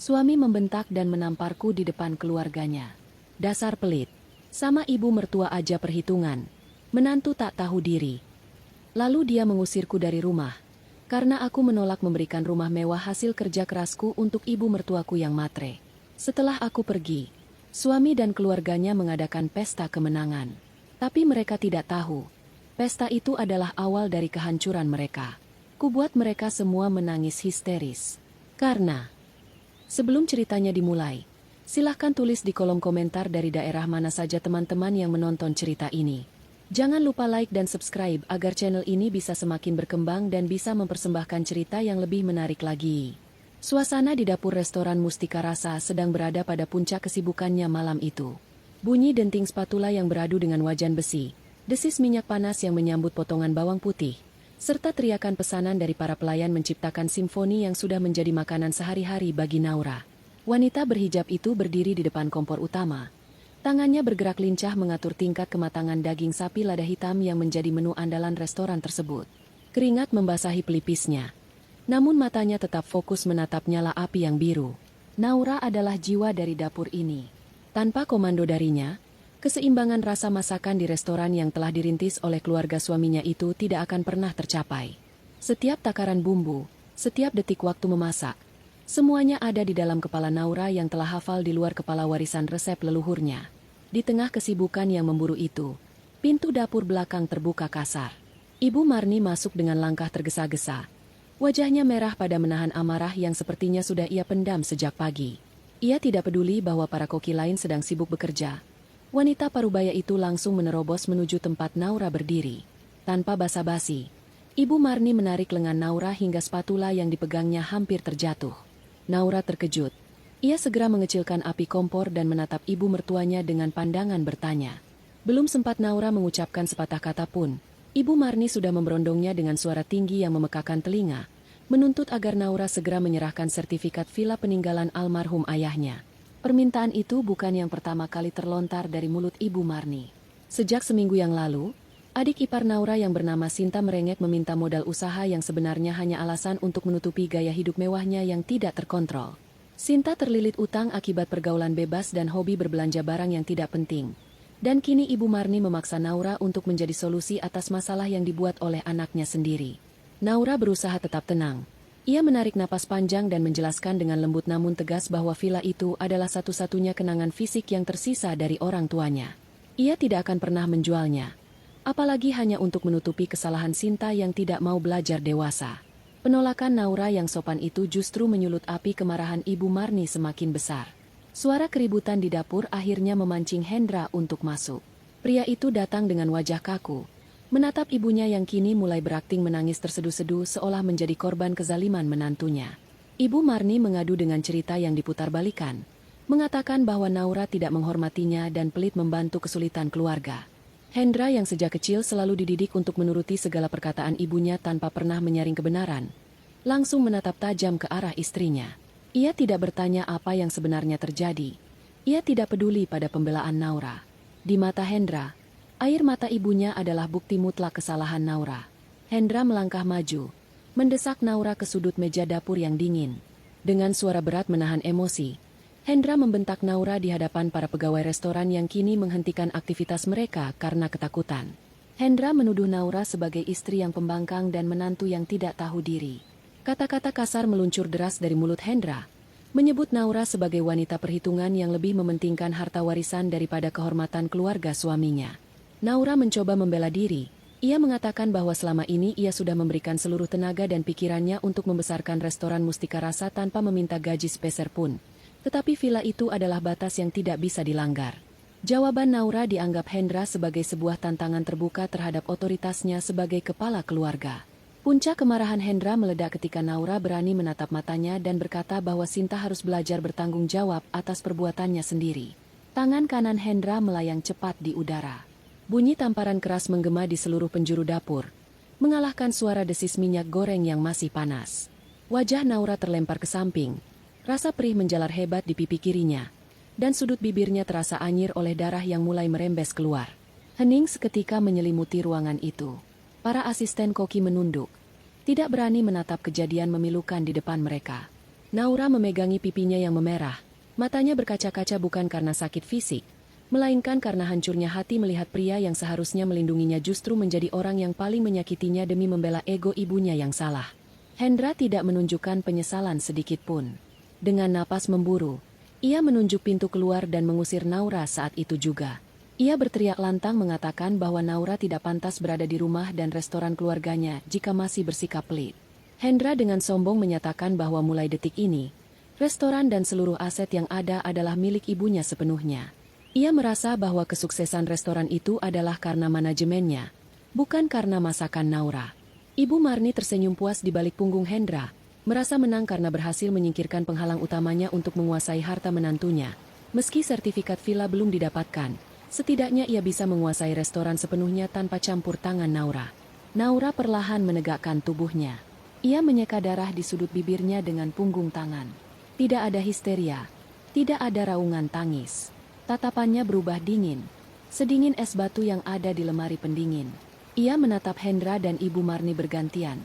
Suami membentak dan menamparku di depan keluarganya. Dasar pelit. Sama ibu mertua aja perhitungan. Menantu tak tahu diri. Lalu dia mengusirku dari rumah. Karena aku menolak memberikan rumah mewah hasil kerja kerasku untuk ibu mertuaku yang matre. Setelah aku pergi, suami dan keluarganya mengadakan pesta kemenangan. Tapi mereka tidak tahu. Pesta itu adalah awal dari kehancuran mereka. Kubuat mereka semua menangis histeris. Karena sebelum ceritanya dimulai, silahkan tulis di kolom komentar dari daerah mana saja teman-teman yang menonton cerita ini. Jangan lupa like dan subscribe agar channel ini bisa semakin berkembang dan bisa mempersembahkan cerita yang lebih menarik lagi. Suasana di dapur restoran Mustika Rasa sedang berada pada puncak kesibukannya malam itu. Bunyi denting spatula yang beradu dengan wajan besi, desis minyak panas yang menyambut potongan bawang putih, serta teriakan pesanan dari para pelayan menciptakan simfoni yang sudah menjadi makanan sehari-hari bagi Naura. Wanita berhijab itu berdiri di depan kompor utama. Tangannya bergerak lincah mengatur tingkat kematangan daging sapi lada hitam yang menjadi menu andalan restoran tersebut. Keringat membasahi pelipisnya. Namun matanya tetap fokus menatap nyala api yang biru. Naura adalah jiwa dari dapur ini. Tanpa komando darinya, keseimbangan rasa masakan di restoran yang telah dirintis oleh keluarga suaminya itu tidak akan pernah tercapai. Setiap takaran bumbu, setiap detik waktu memasak, semuanya ada di dalam kepala Naura yang telah hafal di luar kepala warisan resep leluhurnya. Di tengah kesibukan yang memburu itu, pintu dapur belakang terbuka kasar. Ibu Marni masuk dengan langkah tergesa-gesa. Wajahnya merah pada menahan amarah yang sepertinya sudah ia pendam sejak pagi. Ia tidak peduli bahwa para koki lain sedang sibuk bekerja. Wanita parubaya itu langsung menerobos menuju tempat Naura berdiri. Tanpa basa-basi, Ibu Marni menarik lengan Naura hingga spatula yang dipegangnya hampir terjatuh. Naura terkejut. Ia segera mengecilkan api kompor dan menatap ibu mertuanya dengan pandangan bertanya. Belum sempat Naura mengucapkan sepatah kata pun, Ibu Marni sudah memberondongnya dengan suara tinggi yang memekakan telinga, menuntut agar Naura segera menyerahkan sertifikat vila peninggalan almarhum ayahnya. Permintaan itu bukan yang pertama kali terlontar dari mulut Ibu Marni. Sejak seminggu yang lalu, adik ipar Naura yang bernama Sinta merengek meminta modal usaha yang sebenarnya hanya alasan untuk menutupi gaya hidup mewahnya yang tidak terkontrol. Sinta terlilit utang akibat pergaulan bebas dan hobi berbelanja barang yang tidak penting. Dan kini Ibu Marni memaksa Naura untuk menjadi solusi atas masalah yang dibuat oleh anaknya sendiri. Naura berusaha tetap tenang. Ia menarik napas panjang dan menjelaskan dengan lembut namun tegas bahwa villa itu adalah satu-satunya kenangan fisik yang tersisa dari orang tuanya. Ia tidak akan pernah menjualnya. Apalagi hanya untuk menutupi kesalahan Sinta yang tidak mau belajar dewasa. Penolakan Naura yang sopan itu justru menyulut api kemarahan Ibu Marni semakin besar. Suara keributan di dapur akhirnya memancing Hendra untuk masuk. Pria itu datang dengan wajah kaku. Menatap ibunya yang kini mulai berakting menangis terseduh-seduh seolah menjadi korban kezaliman menantunya. Ibu Marni mengadu dengan cerita yang diputarbalikan. Mengatakan bahwa Naura tidak menghormatinya dan pelit membantu kesulitan keluarga. Hendra yang sejak kecil selalu dididik untuk menuruti segala perkataan ibunya tanpa pernah menyaring kebenaran, langsung menatap tajam ke arah istrinya. Ia tidak bertanya apa yang sebenarnya terjadi. Ia tidak peduli pada pembelaan Naura. Di mata Hendra, air mata ibunya adalah bukti mutlak kesalahan Naura. Hendra melangkah maju, mendesak Naura ke sudut meja dapur yang dingin. Dengan suara berat menahan emosi, Hendra membentak Naura di hadapan para pegawai restoran yang kini menghentikan aktivitas mereka karena ketakutan. Hendra menuduh Naura sebagai istri yang pembangkang dan menantu yang tidak tahu diri. Kata-kata kasar meluncur deras dari mulut Hendra, menyebut Naura sebagai wanita perhitungan yang lebih mementingkan harta warisan daripada kehormatan keluarga suaminya. Naura mencoba membela diri. Ia mengatakan bahwa selama ini ia sudah memberikan seluruh tenaga dan pikirannya untuk membesarkan restoran Mustika Rasa tanpa meminta gaji sepeser pun. Tetapi villa itu adalah batas yang tidak bisa dilanggar. Jawaban Naura dianggap Hendra sebagai sebuah tantangan terbuka terhadap otoritasnya sebagai kepala keluarga. Puncak kemarahan Hendra meledak ketika Naura berani menatap matanya dan berkata bahwa Sinta harus belajar bertanggung jawab atas perbuatannya sendiri. Tangan kanan Hendra melayang cepat di udara. Bunyi tamparan keras menggema di seluruh penjuru dapur, mengalahkan suara desis minyak goreng yang masih panas. Wajah Naura terlempar ke samping. Rasa perih menjalar hebat di pipi kirinya, dan sudut bibirnya terasa anyir oleh darah yang mulai merembes keluar. Hening seketika menyelimuti ruangan itu. Para asisten koki menunduk, tidak berani menatap kejadian memilukan di depan mereka. Naura memegangi pipinya yang memerah. Matanya berkaca-kaca bukan karena sakit fisik, melainkan karena hancurnya hati melihat pria yang seharusnya melindunginya justru menjadi orang yang paling menyakitinya demi membela ego ibunya yang salah. Hendra tidak menunjukkan penyesalan sedikit pun. Dengan napas memburu, ia menunjuk pintu keluar dan mengusir Naura saat itu juga. Ia berteriak lantang mengatakan bahwa Naura tidak pantas berada di rumah dan restoran keluarganya jika masih bersikap pelit. Hendra dengan sombong menyatakan bahwa mulai detik ini, restoran dan seluruh aset yang ada adalah milik ibunya sepenuhnya. Ia merasa bahwa kesuksesan restoran itu adalah karena manajemennya, bukan karena masakan Naura. Ibu Marni tersenyum puas di balik punggung Hendra, merasa menang karena berhasil menyingkirkan penghalang utamanya untuk menguasai harta menantunya. Meski sertifikat villa belum didapatkan, setidaknya ia bisa menguasai restoran sepenuhnya tanpa campur tangan Naura. Naura perlahan menegakkan tubuhnya. Ia menyeka darah di sudut bibirnya dengan punggung tangan. Tidak ada histeria, tidak ada raungan tangis. Tatapannya berubah dingin, sedingin es batu yang ada di lemari pendingin. Ia menatap Hendra dan Ibu Marni bergantian.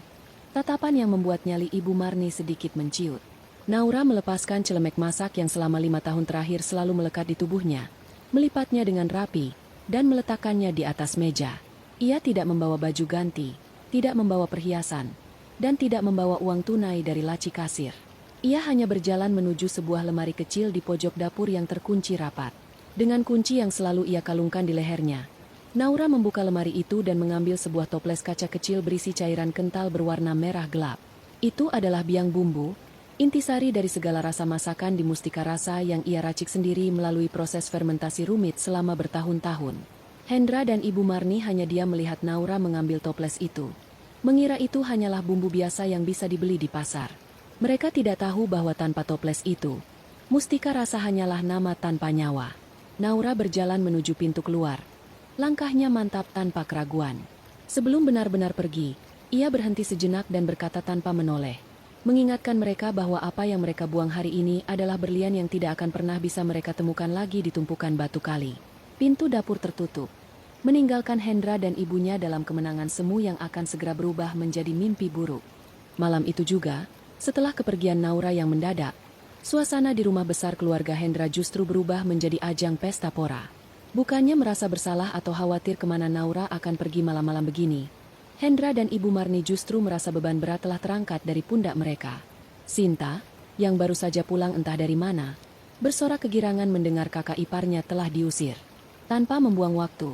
Tatapan yang membuat nyali Ibu Marni sedikit menciut. Naura melepaskan celemek masak yang selama 5 tahun terakhir selalu melekat di tubuhnya, melipatnya dengan rapi, dan meletakkannya di atas meja. Ia tidak membawa baju ganti, tidak membawa perhiasan, dan tidak membawa uang tunai dari laci kasir. Ia hanya berjalan menuju sebuah lemari kecil di pojok dapur yang terkunci rapat. Dengan kunci yang selalu ia kalungkan di lehernya, Naura membuka lemari itu dan mengambil sebuah toples kaca kecil berisi cairan kental berwarna merah gelap. Itu adalah biang bumbu, intisari dari segala rasa masakan di Mustika Rasa yang ia racik sendiri melalui proses fermentasi rumit selama bertahun-tahun. Hendra dan Ibu Marni hanya diam melihat Naura mengambil toples itu. Mengira itu hanyalah bumbu biasa yang bisa dibeli di pasar. Mereka tidak tahu bahwa tanpa toples itu, Mustika Rasa hanyalah nama tanpa nyawa. Naura berjalan menuju pintu keluar. Langkahnya mantap tanpa keraguan. Sebelum benar-benar pergi, ia berhenti sejenak dan berkata tanpa menoleh. Mengingatkan mereka bahwa apa yang mereka buang hari ini adalah berlian yang tidak akan pernah bisa mereka temukan lagi di tumpukan batu kali. Pintu dapur tertutup, meninggalkan Hendra dan ibunya dalam kemenangan semu yang akan segera berubah menjadi mimpi buruk. Malam itu juga, setelah kepergian Naura yang mendadak, suasana di rumah besar keluarga Hendra justru berubah menjadi ajang pesta pora. Bukannya merasa bersalah atau khawatir kemana Naura akan pergi malam-malam begini, Hendra dan Ibu Marni justru merasa beban berat telah terangkat dari pundak mereka. Sinta, yang baru saja pulang entah dari mana, bersorak kegirangan mendengar kakak iparnya telah diusir. Tanpa membuang waktu,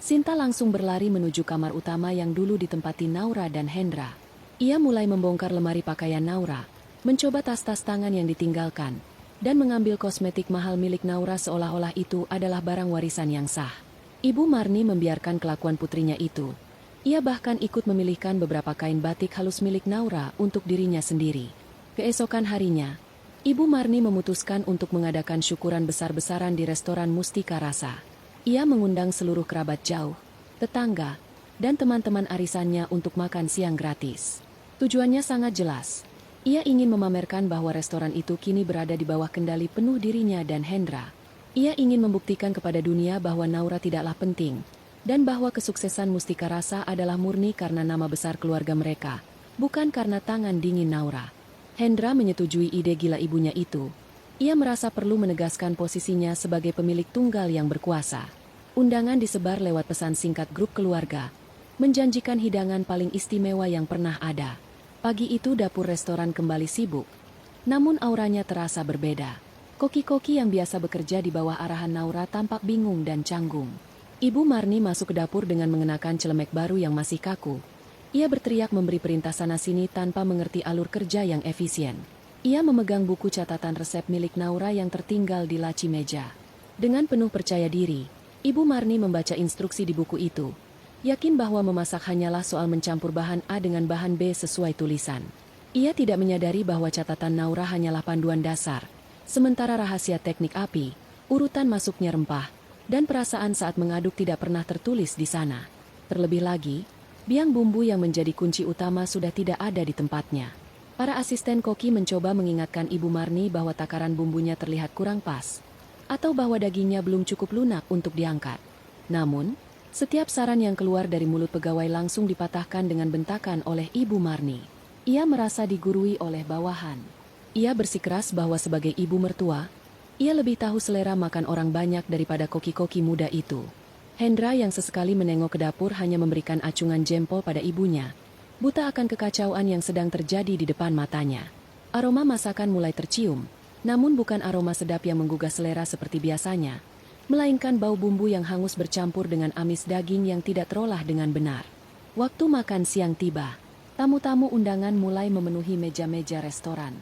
Sinta langsung berlari menuju kamar utama yang dulu ditempati Naura dan Hendra. Ia mulai membongkar lemari pakaian Naura, mencoba tas-tas tangan yang ditinggalkan, dan mengambil kosmetik mahal milik Naura seolah-olah itu adalah barang warisan yang sah. Ibu Marni membiarkan kelakuan putrinya itu. Ia bahkan ikut memilihkan beberapa kain batik halus milik Naura untuk dirinya sendiri. Keesokan harinya, Ibu Marni memutuskan untuk mengadakan syukuran besar-besaran di restoran Mustika Rasa. Ia mengundang seluruh kerabat jauh, tetangga, dan teman-teman arisannya untuk makan siang gratis. Tujuannya sangat jelas. Ia ingin memamerkan bahwa restoran itu kini berada di bawah kendali penuh dirinya dan Hendra. Ia ingin membuktikan kepada dunia bahwa Naura tidaklah penting, dan bahwa kesuksesan Mustika Rasa adalah murni karena nama besar keluarga mereka, bukan karena tangan dingin Naura. Hendra menyetujui ide gila ibunya itu. Ia merasa perlu menegaskan posisinya sebagai pemilik tunggal yang berkuasa. Undangan disebar lewat pesan singkat grup keluarga, menjanjikan hidangan paling istimewa yang pernah ada. Pagi itu dapur restoran kembali sibuk, namun auranya terasa berbeda. Koki-koki yang biasa bekerja di bawah arahan Naura tampak bingung dan canggung. Ibu Marni masuk ke dapur dengan mengenakan celemek baru yang masih kaku. Ia berteriak memberi perintah sana-sini tanpa mengerti alur kerja yang efisien. Ia memegang buku catatan resep milik Naura yang tertinggal di laci meja. Dengan penuh percaya diri, Ibu Marni membaca instruksi di buku itu. Yakin bahwa memasak hanyalah soal mencampur bahan A dengan bahan B sesuai tulisan. Ia tidak menyadari bahwa catatan Naura hanyalah panduan dasar, sementara rahasia teknik api, urutan masuknya rempah, dan perasaan saat mengaduk tidak pernah tertulis di sana. Terlebih lagi, biang bumbu yang menjadi kunci utama sudah tidak ada di tempatnya. Para asisten koki mencoba mengingatkan Ibu Marni bahwa takaran bumbunya terlihat kurang pas, atau bahwa dagingnya belum cukup lunak untuk diangkat. Namun, setiap saran yang keluar dari mulut pegawai langsung dipatahkan dengan bentakan oleh Ibu Marni. Ia merasa digurui oleh bawahan. Ia bersikeras bahwa sebagai ibu mertua, ia lebih tahu selera makan orang banyak daripada koki-koki muda itu. Hendra yang sesekali menengok ke dapur hanya memberikan acungan jempol pada ibunya, buta akan kekacauan yang sedang terjadi di depan matanya. Aroma masakan mulai tercium, namun bukan aroma sedap yang menggugah selera seperti biasanya, melainkan bau bumbu yang hangus bercampur dengan amis daging yang tidak terolah dengan benar. Waktu makan siang tiba, tamu-tamu undangan mulai memenuhi meja-meja restoran.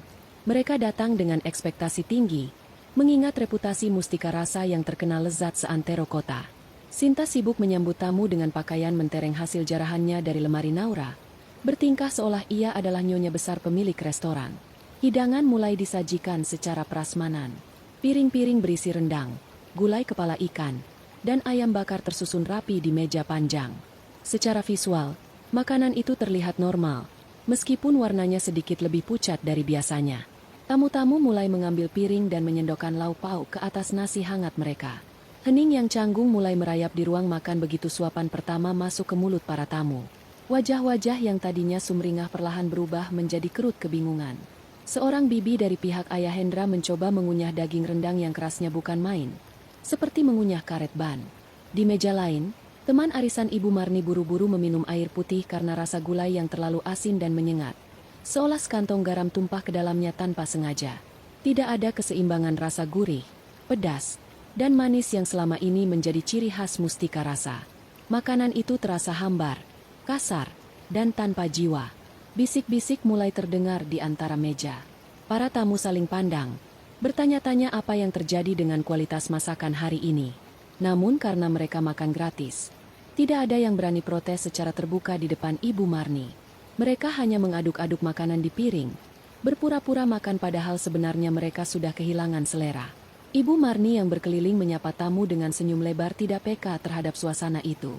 Mereka datang dengan ekspektasi tinggi, mengingat reputasi Mustika Rasa yang terkenal lezat seantero kota. Sinta sibuk menyambut tamu dengan pakaian mentereng hasil jarahannya dari lemari Naura, bertingkah seolah ia adalah nyonya besar pemilik restoran. Hidangan mulai disajikan secara prasmanan. Piring-piring berisi rendang, gulai kepala ikan, dan ayam bakar tersusun rapi di meja panjang. Secara visual, makanan itu terlihat normal, meskipun warnanya sedikit lebih pucat dari biasanya. Tamu-tamu mulai mengambil piring dan menyendokkan lauk pauk ke atas nasi hangat mereka. Hening yang canggung mulai merayap di ruang makan begitu suapan pertama masuk ke mulut para tamu. Wajah-wajah yang tadinya sumringah perlahan berubah menjadi kerut kebingungan. Seorang bibi dari pihak ayah Hendra mencoba mengunyah daging rendang yang kerasnya bukan main, seperti mengunyah karet ban. Di meja lain, teman arisan Ibu Marni buru-buru meminum air putih karena rasa gulai yang terlalu asin dan menyengat. Seolah sekantong garam tumpah ke dalamnya tanpa sengaja. Tidak ada keseimbangan rasa gurih, pedas, dan manis yang selama ini menjadi ciri khas Mustika Rasa. Makanan itu terasa hambar, kasar, dan tanpa jiwa. Bisik-bisik mulai terdengar di antara meja. Para tamu saling pandang, bertanya-tanya apa yang terjadi dengan kualitas masakan hari ini. Namun karena mereka makan gratis, tidak ada yang berani protes secara terbuka di depan Ibu Marni. Mereka hanya mengaduk-aduk makanan di piring, berpura-pura makan padahal sebenarnya mereka sudah kehilangan selera. Ibu Marni yang berkeliling menyapa tamu dengan senyum lebar tidak peka terhadap suasana itu.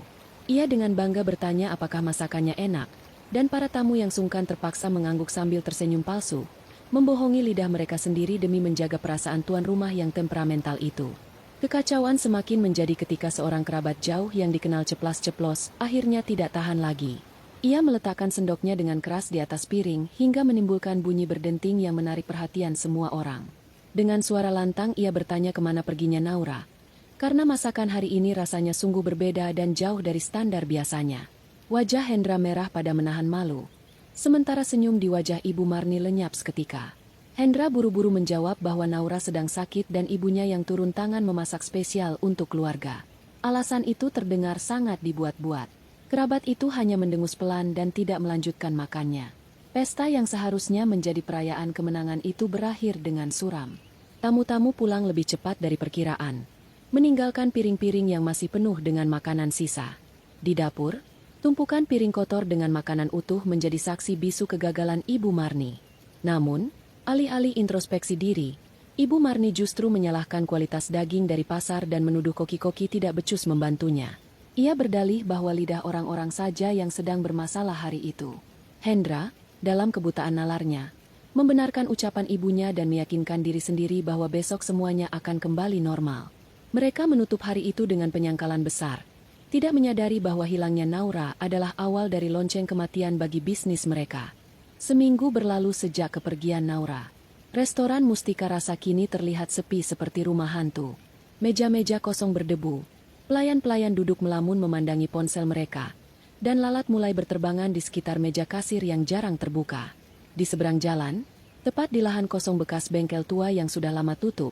Ia dengan bangga bertanya apakah masakannya enak, dan para tamu yang sungkan terpaksa mengangguk sambil tersenyum palsu, membohongi lidah mereka sendiri demi menjaga perasaan tuan rumah yang temperamental itu. Kekacauan semakin menjadi ketika seorang kerabat jauh yang dikenal ceplas-ceplos akhirnya tidak tahan lagi. Ia meletakkan sendoknya dengan keras di atas piring hingga menimbulkan bunyi berdenting yang menarik perhatian semua orang. Dengan suara lantang ia bertanya kemana perginya Naura, karena masakan hari ini rasanya sungguh berbeda dan jauh dari standar biasanya. Wajah Hendra merah pada menahan malu, sementara senyum di wajah Ibu Marni lenyap seketika. Hendra buru-buru menjawab bahwa Naura sedang sakit dan ibunya yang turun tangan memasak spesial untuk keluarga. Alasan itu terdengar sangat dibuat-buat. Kerabat itu hanya mendengus pelan dan tidak melanjutkan makannya. Pesta yang seharusnya menjadi perayaan kemenangan itu berakhir dengan suram. Tamu-tamu pulang lebih cepat dari perkiraan, meninggalkan piring-piring yang masih penuh dengan makanan sisa. Di dapur, tumpukan piring kotor dengan makanan utuh menjadi saksi bisu kegagalan Ibu Marni. Namun, alih-alih introspeksi diri, Ibu Marni justru menyalahkan kualitas daging dari pasar dan menuduh koki-koki tidak becus membantunya. Ia berdalih bahwa lidah orang-orang saja yang sedang bermasalah hari itu. Hendra, dalam kebutaan nalarnya, membenarkan ucapan ibunya dan meyakinkan diri sendiri bahwa besok semuanya akan kembali normal. Mereka menutup hari itu dengan penyangkalan besar, tidak menyadari bahwa hilangnya Naura adalah awal dari lonceng kematian bagi bisnis mereka. Seminggu berlalu sejak kepergian Naura. Restoran Mustika Rasa kini terlihat sepi seperti rumah hantu. Meja-meja kosong berdebu. Pelayan-pelayan duduk melamun memandangi ponsel mereka, dan lalat mulai berterbangan di sekitar meja kasir yang jarang terbuka. Di seberang jalan, tepat di lahan kosong bekas bengkel tua yang sudah lama tutup,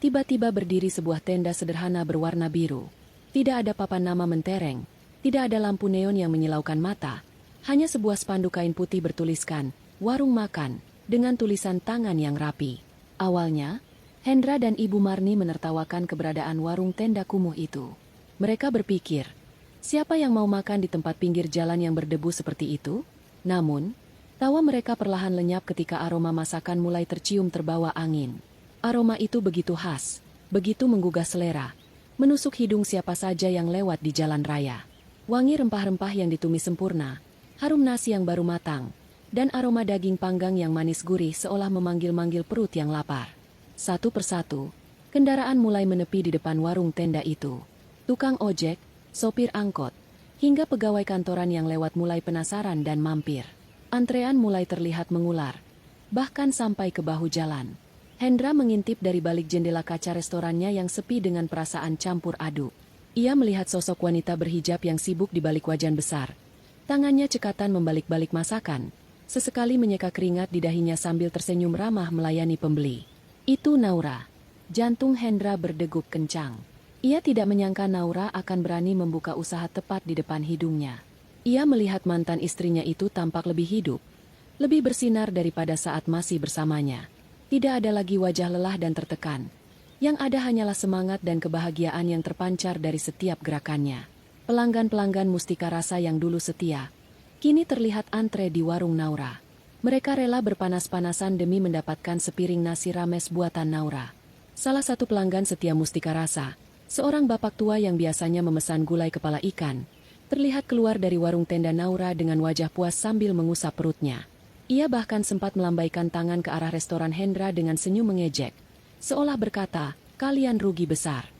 tiba-tiba berdiri sebuah tenda sederhana berwarna biru. Tidak ada papan nama mentereng, tidak ada lampu neon yang menyilaukan mata, hanya sebuah spanduk kain putih bertuliskan, "Warung Makan", dengan tulisan tangan yang rapi. Awalnya, Hendra dan Ibu Marni menertawakan keberadaan warung tenda kumuh itu. Mereka berpikir, siapa yang mau makan di tempat pinggir jalan yang berdebu seperti itu? Namun, tawa mereka perlahan lenyap ketika aroma masakan mulai tercium terbawa angin. Aroma itu begitu khas, begitu menggugah selera, menusuk hidung siapa saja yang lewat di jalan raya. Wangi rempah-rempah yang ditumis sempurna, harum nasi yang baru matang, dan aroma daging panggang yang manis gurih seolah memanggil-manggil perut yang lapar. Satu persatu, kendaraan mulai menepi di depan warung tenda itu. Tukang ojek, sopir angkot, hingga pegawai kantoran yang lewat mulai penasaran dan mampir. Antrean mulai terlihat mengular, bahkan sampai ke bahu jalan. Hendra mengintip dari balik jendela kaca restorannya yang sepi dengan perasaan campur aduk. Ia melihat sosok wanita berhijab yang sibuk di balik wajan besar. Tangannya cekatan membalik-balik masakan, sesekali menyeka keringat di dahinya sambil tersenyum ramah melayani pembeli. Itu Naura. Jantung Hendra berdegup kencang. Ia tidak menyangka Naura akan berani membuka usaha tepat di depan hidungnya. Ia melihat mantan istrinya itu tampak lebih hidup, lebih bersinar daripada saat masih bersamanya. Tidak ada lagi wajah lelah dan tertekan. Yang ada hanyalah semangat dan kebahagiaan yang terpancar dari setiap gerakannya. Pelanggan-pelanggan Mustika Rasa yang dulu setia, kini terlihat antre di warung Naura. Mereka rela berpanas-panasan demi mendapatkan sepiring nasi rames buatan Naura. Salah satu pelanggan setia Mustika Rasa, seorang bapak tua yang biasanya memesan gulai kepala ikan, terlihat keluar dari warung tenda Naura dengan wajah puas sambil mengusap perutnya. Ia bahkan sempat melambaikan tangan ke arah restoran Hendra dengan senyum mengejek, seolah berkata, "Kalian rugi besar."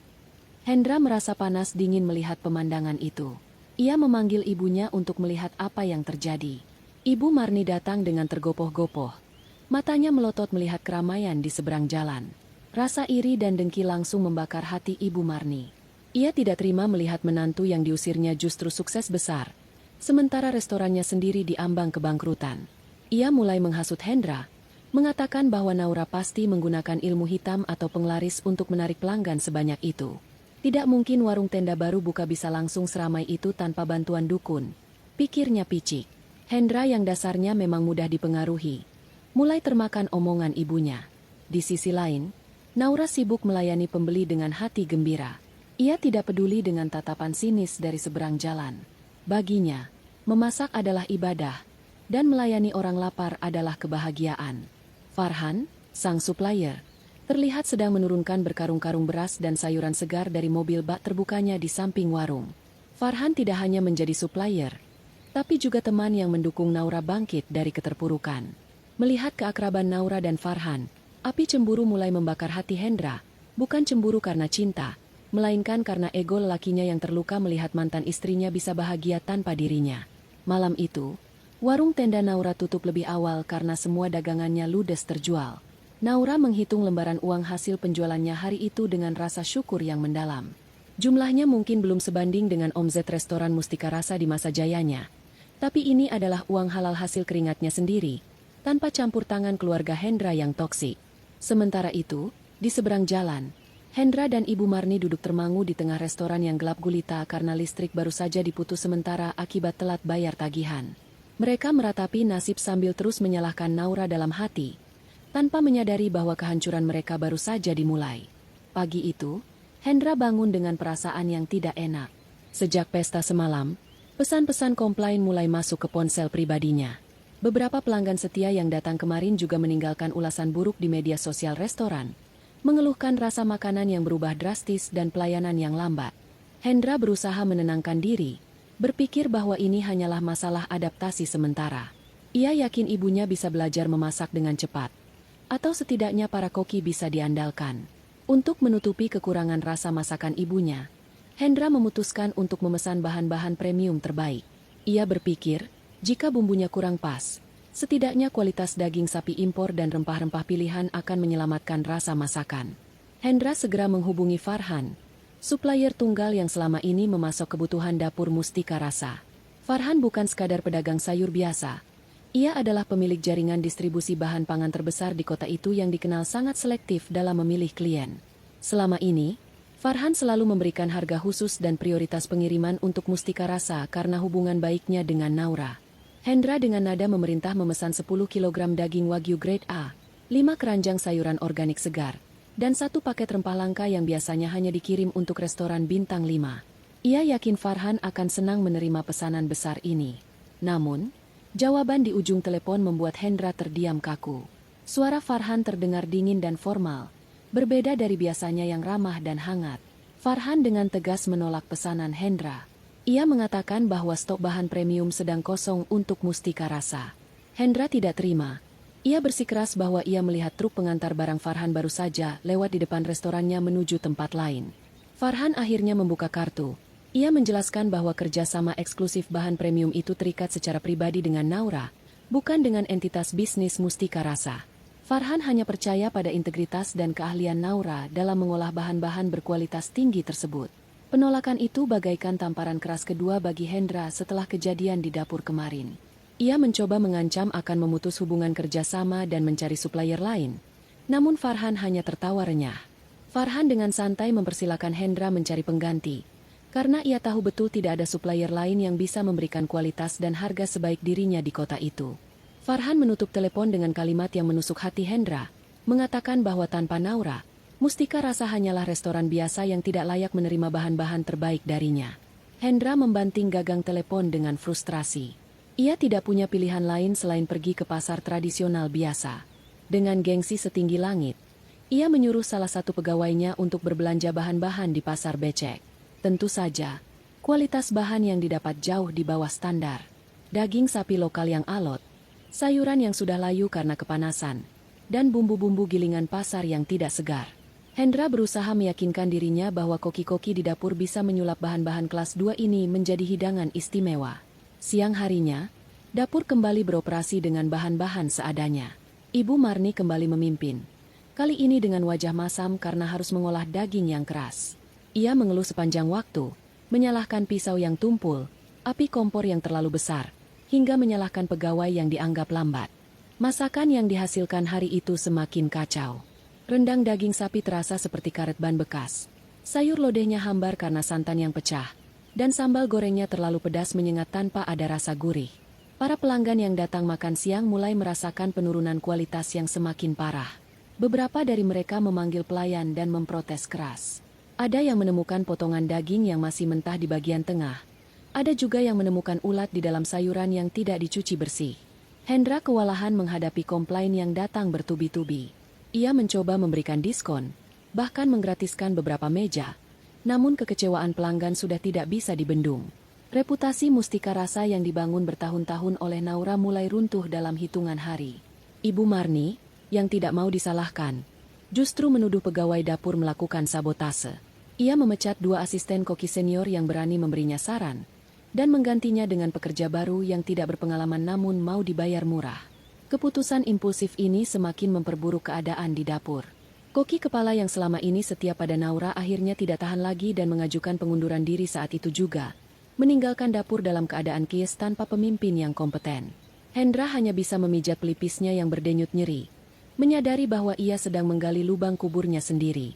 Hendra merasa panas dingin melihat pemandangan itu. Ia memanggil ibunya untuk melihat apa yang terjadi. Ibu Marni datang dengan tergopoh-gopoh. Matanya melotot melihat keramaian di seberang jalan. Rasa iri dan dengki langsung membakar hati Ibu Marni. Ia tidak terima melihat menantu yang diusirnya justru sukses besar, sementara restorannya sendiri diambang kebangkrutan. Ia mulai menghasut Hendra, mengatakan bahwa Naura pasti menggunakan ilmu hitam atau penglaris untuk menarik pelanggan sebanyak itu. Tidak mungkin warung tenda baru buka bisa langsung seramai itu tanpa bantuan dukun, pikirnya picik. Hendra yang dasarnya memang mudah dipengaruhi, mulai termakan omongan ibunya. Di sisi lain, Naura sibuk melayani pembeli dengan hati gembira. Ia tidak peduli dengan tatapan sinis dari seberang jalan. Baginya, memasak adalah ibadah, dan melayani orang lapar adalah kebahagiaan. Farhan, sang supplier, terlihat sedang menurunkan berkarung-karung beras dan sayuran segar dari mobil bak terbukanya di samping warung. Farhan tidak hanya menjadi supplier, tapi juga teman yang mendukung Naura bangkit dari keterpurukan. Melihat keakraban Naura dan Farhan, api cemburu mulai membakar hati Hendra, bukan cemburu karena cinta, melainkan karena ego lelakinya yang terluka melihat mantan istrinya bisa bahagia tanpa dirinya. Malam itu, warung tenda Naura tutup lebih awal karena semua dagangannya ludes terjual. Naura menghitung lembaran uang hasil penjualannya hari itu dengan rasa syukur yang mendalam. Jumlahnya mungkin belum sebanding dengan omzet restoran Mustika Rasa di masa jayanya, tapi ini adalah uang halal hasil keringatnya sendiri, tanpa campur tangan keluarga Hendra yang toksik. Sementara itu, di seberang jalan, Hendra dan Ibu Marni duduk termangu di tengah restoran yang gelap gulita karena listrik baru saja diputus sementara akibat telat bayar tagihan. Mereka meratapi nasib sambil terus menyalahkan Naura dalam hati, tanpa menyadari bahwa kehancuran mereka baru saja dimulai. Pagi itu, Hendra bangun dengan perasaan yang tidak enak. Sejak pesta semalam, pesan-pesan komplain mulai masuk ke ponsel pribadinya. Beberapa pelanggan setia yang datang kemarin juga meninggalkan ulasan buruk di media sosial restoran, mengeluhkan rasa makanan yang berubah drastis dan pelayanan yang lambat. Hendra berusaha menenangkan diri, berpikir bahwa ini hanyalah masalah adaptasi sementara. Ia yakin ibunya bisa belajar memasak dengan cepat, atau setidaknya para koki bisa diandalkan. Untuk menutupi kekurangan rasa masakan ibunya, Hendra memutuskan untuk memesan bahan-bahan premium terbaik. Ia berpikir, jika bumbunya kurang pas, setidaknya kualitas daging sapi impor dan rempah-rempah pilihan akan menyelamatkan rasa masakan. Hendra segera menghubungi Farhan, supplier tunggal yang selama ini memasok kebutuhan dapur Mustika Rasa. Farhan bukan sekadar pedagang sayur biasa. Ia adalah pemilik jaringan distribusi bahan pangan terbesar di kota itu yang dikenal sangat selektif dalam memilih klien. Selama ini, Farhan selalu memberikan harga khusus dan prioritas pengiriman untuk Mustika Rasa karena hubungan baiknya dengan Naura. Hendra dengan nada memerintah memesan 10 kg daging Wagyu grade A, 5 keranjang sayuran organik segar, dan 1 paket rempah langka yang biasanya hanya dikirim untuk restoran bintang 5. Ia yakin Farhan akan senang menerima pesanan besar ini. Namun, jawaban di ujung telepon membuat Hendra terdiam kaku. Suara Farhan terdengar dingin dan formal, berbeda dari biasanya yang ramah dan hangat. Farhan dengan tegas menolak pesanan Hendra. Ia mengatakan bahwa stok bahan premium sedang kosong untuk Mustika Rasa. Hendra tidak terima. Ia bersikeras bahwa ia melihat truk pengantar barang Farhan baru saja lewat di depan restorannya menuju tempat lain. Farhan akhirnya membuka kartu. Ia menjelaskan bahwa kerjasama eksklusif bahan premium itu terikat secara pribadi dengan Naura, bukan dengan entitas bisnis Mustika Rasa. Farhan hanya percaya pada integritas dan keahlian Naura dalam mengolah bahan-bahan berkualitas tinggi tersebut. Penolakan itu bagaikan tamparan keras kedua bagi Hendra setelah kejadian di dapur kemarin. Ia mencoba mengancam akan memutus hubungan kerjasama dan mencari supplier lain. Namun Farhan hanya tertawa renyah. Farhan dengan santai mempersilakan Hendra mencari pengganti, karena ia tahu betul tidak ada supplier lain yang bisa memberikan kualitas dan harga sebaik dirinya di kota itu. Farhan menutup telepon dengan kalimat yang menusuk hati Hendra, mengatakan bahwa tanpa Naura, Mustika Rasa hanyalah restoran biasa yang tidak layak menerima bahan-bahan terbaik darinya. Hendra membanting gagang telepon dengan frustrasi. Ia tidak punya pilihan lain selain pergi ke pasar tradisional biasa. Dengan gengsi setinggi langit, ia menyuruh salah satu pegawainya untuk berbelanja bahan-bahan di pasar becek. Tentu saja, kualitas bahan yang didapat jauh di bawah standar. Daging sapi lokal yang alot, sayuran yang sudah layu karena kepanasan, dan bumbu-bumbu gilingan pasar yang tidak segar. Hendra berusaha meyakinkan dirinya bahwa koki-koki di dapur bisa menyulap bahan-bahan kelas 2 ini menjadi hidangan istimewa. Siang harinya, dapur kembali beroperasi dengan bahan-bahan seadanya. Ibu Marni kembali memimpin. Kali ini dengan wajah masam karena harus mengolah daging yang keras. Ia mengeluh sepanjang waktu, menyalahkan pisau yang tumpul, api kompor yang terlalu besar, hingga menyalahkan pegawai yang dianggap lambat. Masakan yang dihasilkan hari itu semakin kacau. Rendang daging sapi terasa seperti karet ban bekas. Sayur lodehnya hambar karena santan yang pecah, dan sambal gorengnya terlalu pedas menyengat tanpa ada rasa gurih. Para pelanggan yang datang makan siang mulai merasakan penurunan kualitas yang semakin parah. Beberapa dari mereka memanggil pelayan dan memprotes keras. Ada yang menemukan potongan daging yang masih mentah di bagian tengah. Ada juga yang menemukan ulat di dalam sayuran yang tidak dicuci bersih. Hendra kewalahan menghadapi komplain yang datang bertubi-tubi. Ia mencoba memberikan diskon, bahkan menggratiskan beberapa meja. Namun kekecewaan pelanggan sudah tidak bisa dibendung. Reputasi Mustika Rasa yang dibangun bertahun-tahun oleh Naura mulai runtuh dalam hitungan hari. Ibu Marni, yang tidak mau disalahkan, justru menuduh pegawai dapur melakukan sabotase. Ia memecat 2 asisten koki senior yang berani memberinya saran, dan menggantinya dengan pekerja baru yang tidak berpengalaman namun mau dibayar murah. Keputusan impulsif ini semakin memperburuk keadaan di dapur. Koki kepala yang selama ini setia pada Naura akhirnya tidak tahan lagi dan mengajukan pengunduran diri saat itu juga, meninggalkan dapur dalam keadaan kies tanpa pemimpin yang kompeten. Hendra hanya bisa memijat pelipisnya yang berdenyut nyeri, menyadari bahwa ia sedang menggali lubang kuburnya sendiri.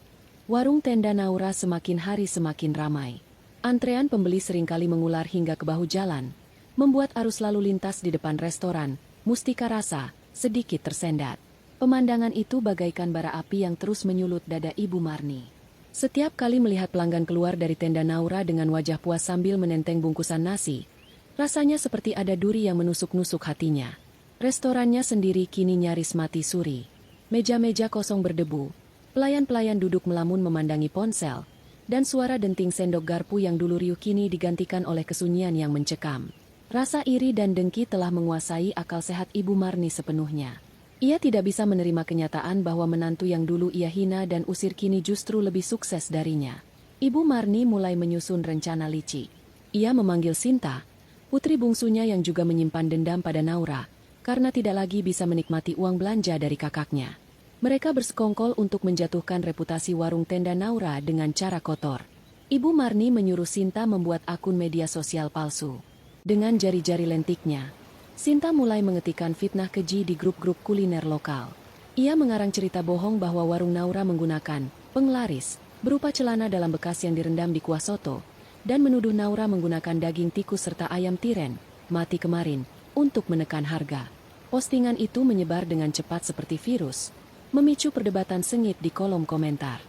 Warung tenda Naura semakin hari semakin ramai. Antrean pembeli seringkali mengular hingga ke bahu jalan, membuat arus lalu lintas di depan restoran Mustika Rasa sedikit tersendat. Pemandangan itu bagaikan bara api yang terus menyulut dada Ibu Marni. Setiap kali melihat pelanggan keluar dari tenda Naura dengan wajah puas sambil menenteng bungkusan nasi, rasanya seperti ada duri yang menusuk-nusuk hatinya. Restorannya sendiri kini nyaris mati suri. Meja-meja kosong berdebu, pelayan-pelayan duduk melamun memandangi ponsel, dan suara denting sendok garpu yang dulu riuh kini digantikan oleh kesunyian yang mencekam. Rasa iri dan dengki telah menguasai akal sehat Ibu Marni sepenuhnya. Ia tidak bisa menerima kenyataan bahwa menantu yang dulu ia hina dan usir kini justru lebih sukses darinya. Ibu Marni mulai menyusun rencana licik. Ia memanggil Sinta, putri bungsunya yang juga menyimpan dendam pada Naura, karena tidak lagi bisa menikmati uang belanja dari kakaknya. Mereka bersekongkol untuk menjatuhkan reputasi warung tenda Naura dengan cara kotor. Ibu Marni menyuruh Sinta membuat akun media sosial palsu. Dengan jari-jari lentiknya, Sinta mulai mengetikkan fitnah keji di grup-grup kuliner lokal. Ia mengarang cerita bohong bahwa warung Naura menggunakan penglaris berupa celana dalam bekas yang direndam di kuah soto, dan menuduh Naura menggunakan daging tikus serta ayam tiren mati kemarin untuk menekan harga. Postingan itu menyebar dengan cepat seperti virus, memicu perdebatan sengit di kolom komentar.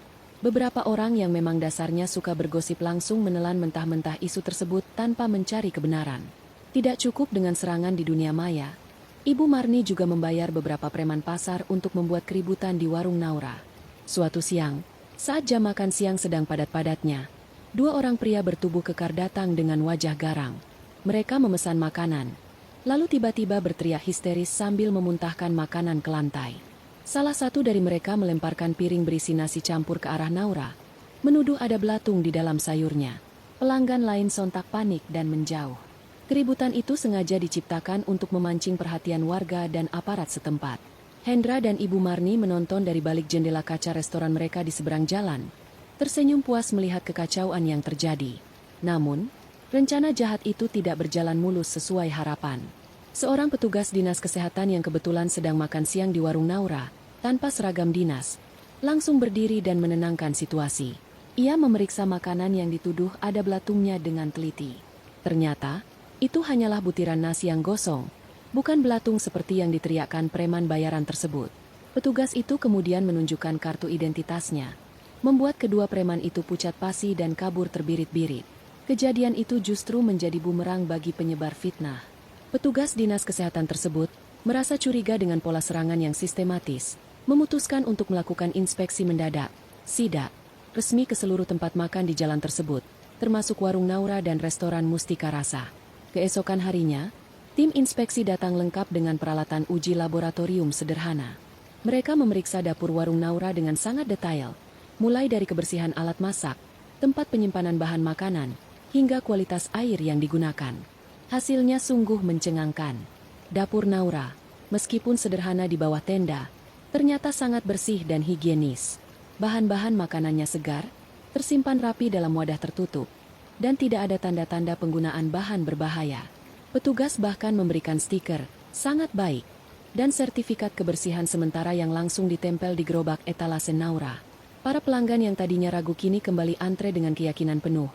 Beberapa orang yang memang dasarnya suka bergosip langsung menelan mentah-mentah isu tersebut tanpa mencari kebenaran. Tidak cukup dengan serangan di dunia maya, Ibu Marni juga membayar beberapa preman pasar untuk membuat keributan di warung Naura. Suatu siang, saat jam makan siang sedang padat-padatnya, 2 orang pria bertubuh kekar datang dengan wajah garang. Mereka memesan makanan, lalu tiba-tiba berteriak histeris sambil memuntahkan makanan ke lantai. Salah satu dari mereka melemparkan piring berisi nasi campur ke arah Naura, menuduh ada belatung di dalam sayurnya. Pelanggan lain sontak panik dan menjauh. Keributan itu sengaja diciptakan untuk memancing perhatian warga dan aparat setempat. Hendra dan Ibu Marni menonton dari balik jendela kaca restoran mereka di seberang jalan, tersenyum puas melihat kekacauan yang terjadi. Namun, rencana jahat itu tidak berjalan mulus sesuai harapan. Seorang petugas dinas kesehatan yang kebetulan sedang makan siang di warung Naura, tanpa seragam dinas, langsung berdiri dan menenangkan situasi. Ia memeriksa makanan yang dituduh ada belatungnya dengan teliti. Ternyata, itu hanyalah butiran nasi yang gosong, bukan belatung seperti yang diteriakkan preman bayaran tersebut. Petugas itu kemudian menunjukkan kartu identitasnya, membuat kedua preman itu pucat pasi dan kabur terbirit-birit. Kejadian itu justru menjadi bumerang bagi penyebar fitnah. Petugas dinas kesehatan tersebut merasa curiga dengan pola serangan yang sistematis, memutuskan untuk melakukan inspeksi mendadak, sidak, resmi ke seluruh tempat makan di jalan tersebut, termasuk warung Naura dan restoran Mustika Rasa. Keesokan harinya, tim inspeksi datang lengkap dengan peralatan uji laboratorium sederhana. Mereka memeriksa dapur warung Naura dengan sangat detail, mulai dari kebersihan alat masak, tempat penyimpanan bahan makanan, hingga kualitas air yang digunakan. Hasilnya sungguh mencengangkan. Dapur Naura, meskipun sederhana di bawah tenda, ternyata sangat bersih dan higienis. Bahan-bahan makanannya segar, tersimpan rapi dalam wadah tertutup, dan tidak ada tanda-tanda penggunaan bahan berbahaya. Petugas bahkan memberikan stiker, sangat baik, dan sertifikat kebersihan sementara yang langsung ditempel di gerobak etalase Naura. Para pelanggan yang tadinya ragu kini kembali antre dengan keyakinan penuh.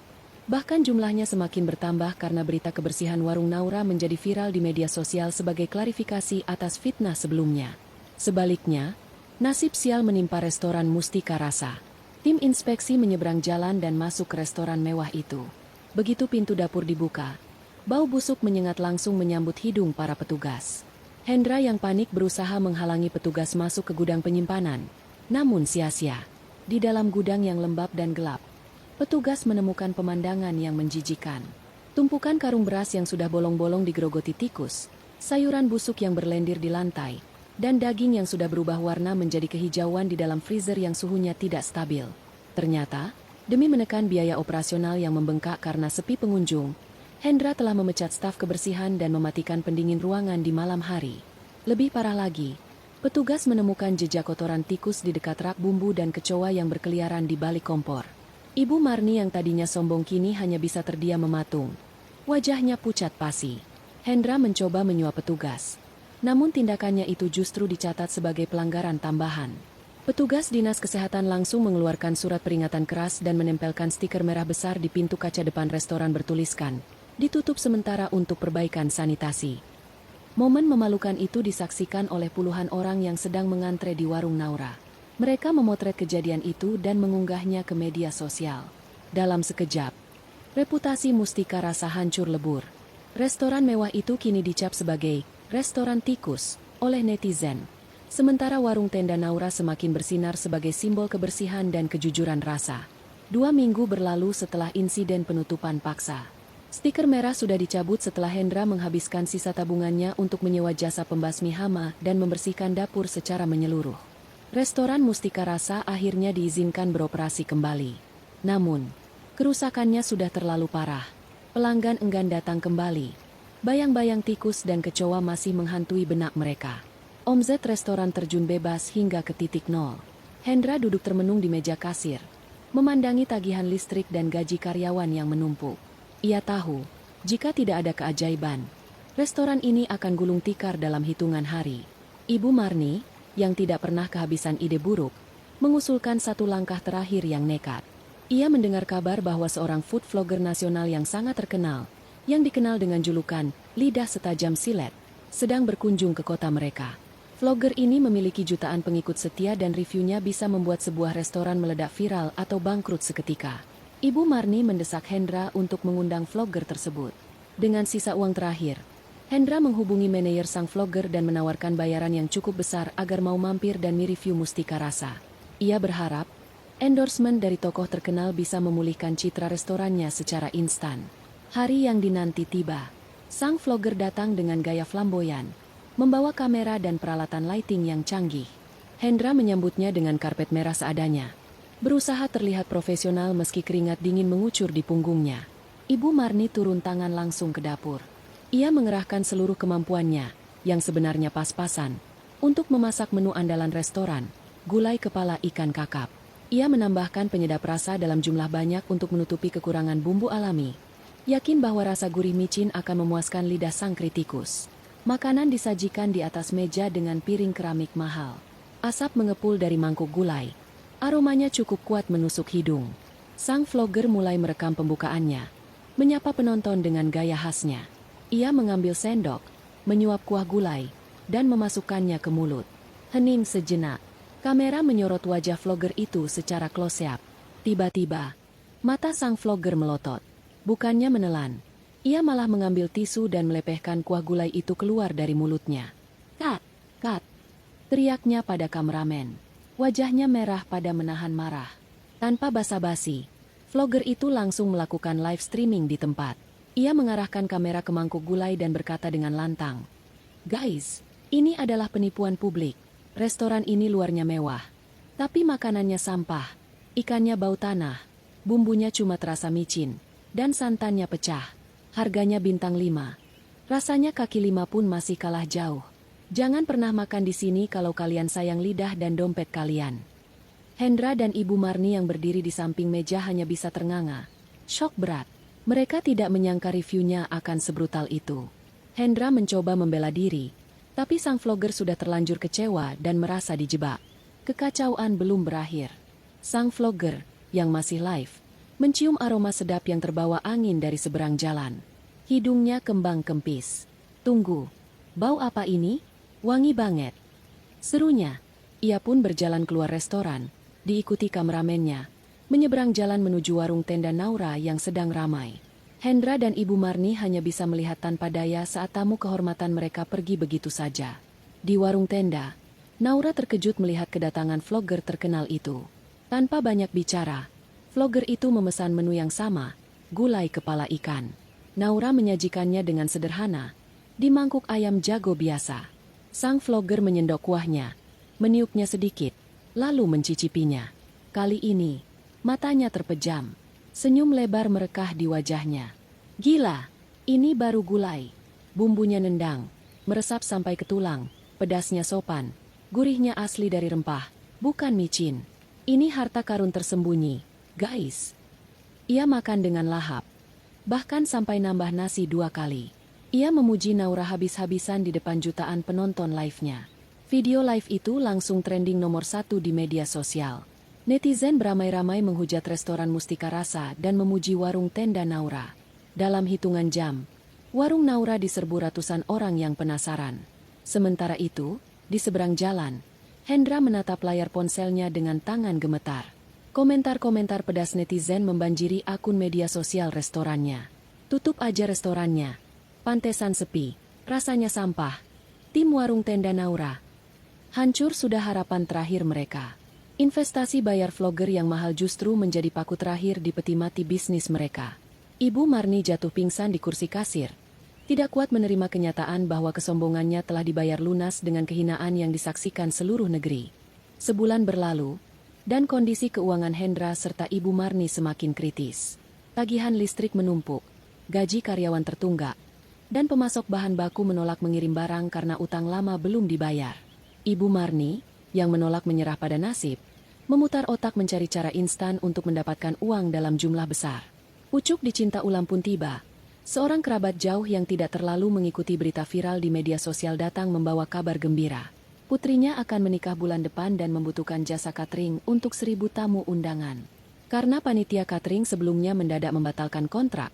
Bahkan jumlahnya semakin bertambah karena berita kebersihan warung Naura menjadi viral di media sosial sebagai klarifikasi atas fitnah sebelumnya. Sebaliknya, nasib sial menimpa restoran Mustika Rasa. Tim inspeksi menyeberang jalan dan masuk ke restoran mewah itu. Begitu pintu dapur dibuka, bau busuk menyengat langsung menyambut hidung para petugas. Hendra yang panik berusaha menghalangi petugas masuk ke gudang penyimpanan. Namun sia-sia. Di dalam gudang yang lembab dan gelap, petugas menemukan pemandangan yang menjijikan. Tumpukan karung beras yang sudah bolong-bolong digerogoti tikus, sayuran busuk yang berlendir di lantai, dan daging yang sudah berubah warna menjadi kehijauan di dalam freezer yang suhunya tidak stabil. Ternyata, demi menekan biaya operasional yang membengkak karena sepi pengunjung, Hendra telah memecat staf kebersihan dan mematikan pendingin ruangan di malam hari. Lebih parah lagi, petugas menemukan jejak kotoran tikus di dekat rak bumbu dan kecoa yang berkeliaran di balik kompor. Ibu Marni yang tadinya sombong kini hanya bisa terdiam mematung. Wajahnya pucat pasi. Hendra mencoba menyuap petugas. Namun tindakannya itu justru dicatat sebagai pelanggaran tambahan. Petugas dinas kesehatan langsung mengeluarkan surat peringatan keras dan menempelkan stiker merah besar di pintu kaca depan restoran bertuliskan, ditutup sementara untuk perbaikan sanitasi. Momen memalukan itu disaksikan oleh puluhan orang yang sedang mengantre di warung Naura. Mereka memotret kejadian itu dan mengunggahnya ke media sosial. Dalam sekejap, reputasi Mustika Rasa hancur lebur. Restoran mewah itu kini dicap sebagai restoran tikus oleh netizen. Sementara warung tenda Naura semakin bersinar sebagai simbol kebersihan dan kejujuran rasa. 2 minggu berlalu setelah insiden penutupan paksa. Stiker merah sudah dicabut setelah Hendra menghabiskan sisa tabungannya untuk menyewa jasa pembasmi hama dan membersihkan dapur secara menyeluruh. Restoran Mustika Rasa akhirnya diizinkan beroperasi kembali. Namun, kerusakannya sudah terlalu parah. Pelanggan enggan datang kembali. Bayang-bayang tikus dan kecoa masih menghantui benak mereka. Omzet restoran terjun bebas hingga ke titik nol. Hendra duduk termenung di meja kasir, memandangi tagihan listrik dan gaji karyawan yang menumpuk. Ia tahu, jika tidak ada keajaiban, restoran ini akan gulung tikar dalam hitungan hari. Ibu Marni, yang tidak pernah kehabisan ide buruk, mengusulkan satu langkah terakhir yang nekat. Ia mendengar kabar bahwa seorang food vlogger nasional yang sangat terkenal, yang dikenal dengan julukan lidah setajam silet, sedang berkunjung ke kota mereka. Vlogger ini memiliki jutaan pengikut setia dan reviewnya bisa membuat sebuah restoran meledak viral atau bangkrut seketika. Ibu Marni mendesak Hendra untuk mengundang vlogger tersebut. Dengan sisa uang terakhir, Hendra menghubungi manajer sang vlogger dan menawarkan bayaran yang cukup besar agar mau mampir dan mereview Mustika Rasa. Ia berharap, endorsement dari tokoh terkenal bisa memulihkan citra restorannya secara instan. Hari yang dinanti tiba. Sang vlogger datang dengan gaya flamboyan, membawa kamera dan peralatan lighting yang canggih. Hendra menyambutnya dengan karpet merah seadanya. Berusaha terlihat profesional meski keringat dingin mengucur di punggungnya. Ibu Marni turun tangan langsung ke dapur. Ia mengerahkan seluruh kemampuannya, yang sebenarnya pas-pasan, untuk memasak menu andalan restoran, gulai kepala ikan kakap. Ia menambahkan penyedap rasa dalam jumlah banyak untuk menutupi kekurangan bumbu alami. Yakin bahwa rasa gurih micin akan memuaskan lidah sang kritikus. Makanan disajikan di atas meja dengan piring keramik mahal. Asap mengepul dari mangkuk gulai. Aromanya cukup kuat menusuk hidung. Sang vlogger mulai merekam pembukaannya, menyapa penonton dengan gaya khasnya. Ia mengambil sendok, menyuap kuah gulai, dan memasukkannya ke mulut. Hening sejenak. Kamera menyorot wajah vlogger itu secara close-up. Tiba-tiba, mata sang vlogger melotot. Bukannya menelan. Ia malah mengambil tisu dan melepehkan kuah gulai itu keluar dari mulutnya. "Kat! Kat!" teriaknya pada kameramen. Wajahnya merah pada menahan marah. Tanpa basa-basi, vlogger itu langsung melakukan live streaming di tempat. Ia mengarahkan kamera ke mangkuk gulai dan berkata dengan lantang, "Guys, ini adalah penipuan publik. Restoran ini luarnya mewah, tapi makanannya sampah. Ikannya bau tanah, bumbunya cuma terasa micin, dan santannya pecah. Harganya bintang 5. Rasanya kaki 5 pun masih kalah jauh. Jangan pernah makan di sini kalau kalian sayang lidah dan dompet kalian." Hendra dan Ibu Marni yang berdiri di samping meja hanya bisa ternganga. Syok berat. Mereka tidak menyangka reviewnya akan sebrutal itu. Hendra mencoba membela diri, tapi sang vlogger sudah terlanjur kecewa dan merasa dijebak. Kekacauan belum berakhir. Sang vlogger, yang masih live, mencium aroma sedap yang terbawa angin dari seberang jalan. Hidungnya kembang kempis. "Tunggu, bau apa ini? Wangi banget," serunya. Ia pun berjalan keluar restoran, diikuti kameramennya, menyeberang jalan menuju warung tenda Naura yang sedang ramai. Hendra dan Ibu Marni hanya bisa melihat tanpa daya saat tamu kehormatan mereka pergi begitu saja. Di warung tenda, Naura terkejut melihat kedatangan vlogger terkenal itu. Tanpa banyak bicara, vlogger itu memesan menu yang sama, gulai kepala ikan. Naura menyajikannya dengan sederhana, di mangkuk ayam jago biasa. Sang vlogger menyendok kuahnya, meniupnya sedikit, lalu mencicipinya. Kali ini, matanya terpejam. Senyum lebar merekah di wajahnya. "Gila, ini baru gulai. Bumbunya nendang, meresap sampai ke tulang, pedasnya sopan, gurihnya asli dari rempah, bukan micin. Ini harta karun tersembunyi, guys." Ia makan dengan lahap, bahkan sampai nambah nasi 2 kali. Ia memuji Naura habis-habisan di depan jutaan penonton live-nya. Video live itu langsung trending nomor 1 di media sosial. Netizen beramai-ramai menghujat restoran Mustika Rasa dan memuji warung tenda Naura. Dalam hitungan jam, warung Naura diserbu ratusan orang yang penasaran. Sementara itu, di seberang jalan, Hendra menatap layar ponselnya dengan tangan gemetar. Komentar-komentar pedas netizen membanjiri akun media sosial restorannya. "Tutup aja restorannya. Pantesan sepi. Rasanya sampah. Tim warung tenda Naura. Hancur sudah harapan terakhir mereka." Investasi bayar vlogger yang mahal justru menjadi paku terakhir di peti mati bisnis mereka. Ibu Marni jatuh pingsan di kursi kasir. Tidak kuat menerima kenyataan bahwa kesombongannya telah dibayar lunas dengan kehinaan yang disaksikan seluruh negeri. Sebulan berlalu, dan kondisi keuangan Hendra serta Ibu Marni semakin kritis. Tagihan listrik menumpuk, gaji karyawan tertunggak, dan pemasok bahan baku menolak mengirim barang karena utang lama belum dibayar. Ibu Marni, yang menolak menyerah pada nasib, memutar otak mencari cara instan untuk mendapatkan uang dalam jumlah besar. Pucuk dicinta ulam pun tiba. Seorang kerabat jauh yang tidak terlalu mengikuti berita viral di media sosial datang membawa kabar gembira. Putrinya akan menikah bulan depan dan membutuhkan jasa catering untuk 1.000 tamu undangan. Karena panitia catering sebelumnya mendadak membatalkan kontrak,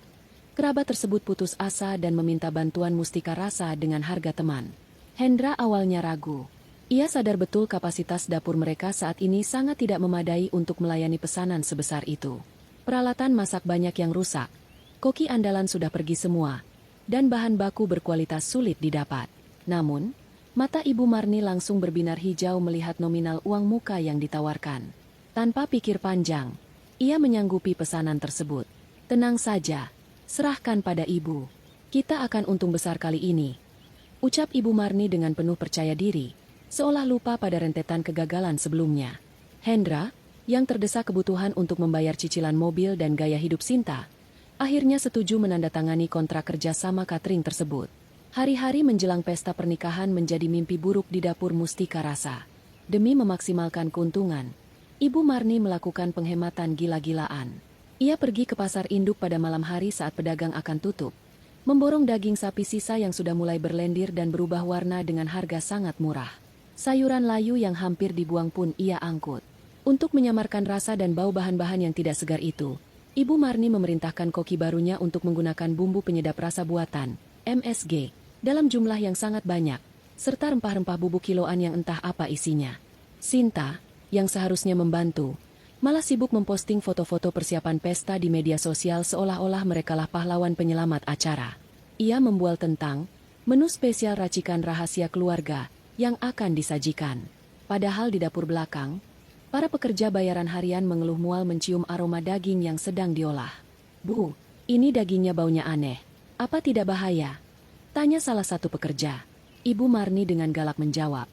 kerabat tersebut putus asa dan meminta bantuan Mustika Rasa dengan harga teman. Hendra awalnya ragu. Ia sadar betul kapasitas dapur mereka saat ini sangat tidak memadai untuk melayani pesanan sebesar itu. Peralatan masak banyak yang rusak, koki andalan sudah pergi semua, dan bahan baku berkualitas sulit didapat. Namun, mata Ibu Marni langsung berbinar hijau melihat nominal uang muka yang ditawarkan. Tanpa pikir panjang, ia menyanggupi pesanan tersebut. "Tenang saja, serahkan pada Ibu. Kita akan untung besar kali ini," ucap Ibu Marni dengan penuh percaya diri, seolah lupa pada rentetan kegagalan sebelumnya. Hendra, yang terdesak kebutuhan untuk membayar cicilan mobil dan gaya hidup Sinta, akhirnya setuju menandatangani kontrak kerja sama catering tersebut. Hari-hari menjelang pesta pernikahan menjadi mimpi buruk di dapur Mustika Rasa. Demi memaksimalkan keuntungan, Ibu Marni melakukan penghematan gila-gilaan. Ia pergi ke pasar induk pada malam hari saat pedagang akan tutup, memborong daging sapi sisa yang sudah mulai berlendir dan berubah warna dengan harga sangat murah. Sayuran layu yang hampir dibuang pun ia angkut. Untuk menyamarkan rasa dan bau bahan-bahan yang tidak segar itu, Ibu Marni memerintahkan koki barunya untuk menggunakan bumbu penyedap rasa buatan, MSG, dalam jumlah yang sangat banyak, serta rempah-rempah bubuk kiloan yang entah apa isinya. Sinta, yang seharusnya membantu, malah sibuk memposting foto-foto persiapan pesta di media sosial seolah-olah merekalah pahlawan penyelamat acara. Ia membual tentang menu spesial racikan rahasia keluarga yang akan disajikan. Padahal di dapur belakang, para pekerja bayaran harian mengeluh mual mencium aroma daging yang sedang diolah. "Bu, ini dagingnya baunya aneh. Apa tidak bahaya?" tanya salah satu pekerja. Ibu Marni dengan galak menjawab,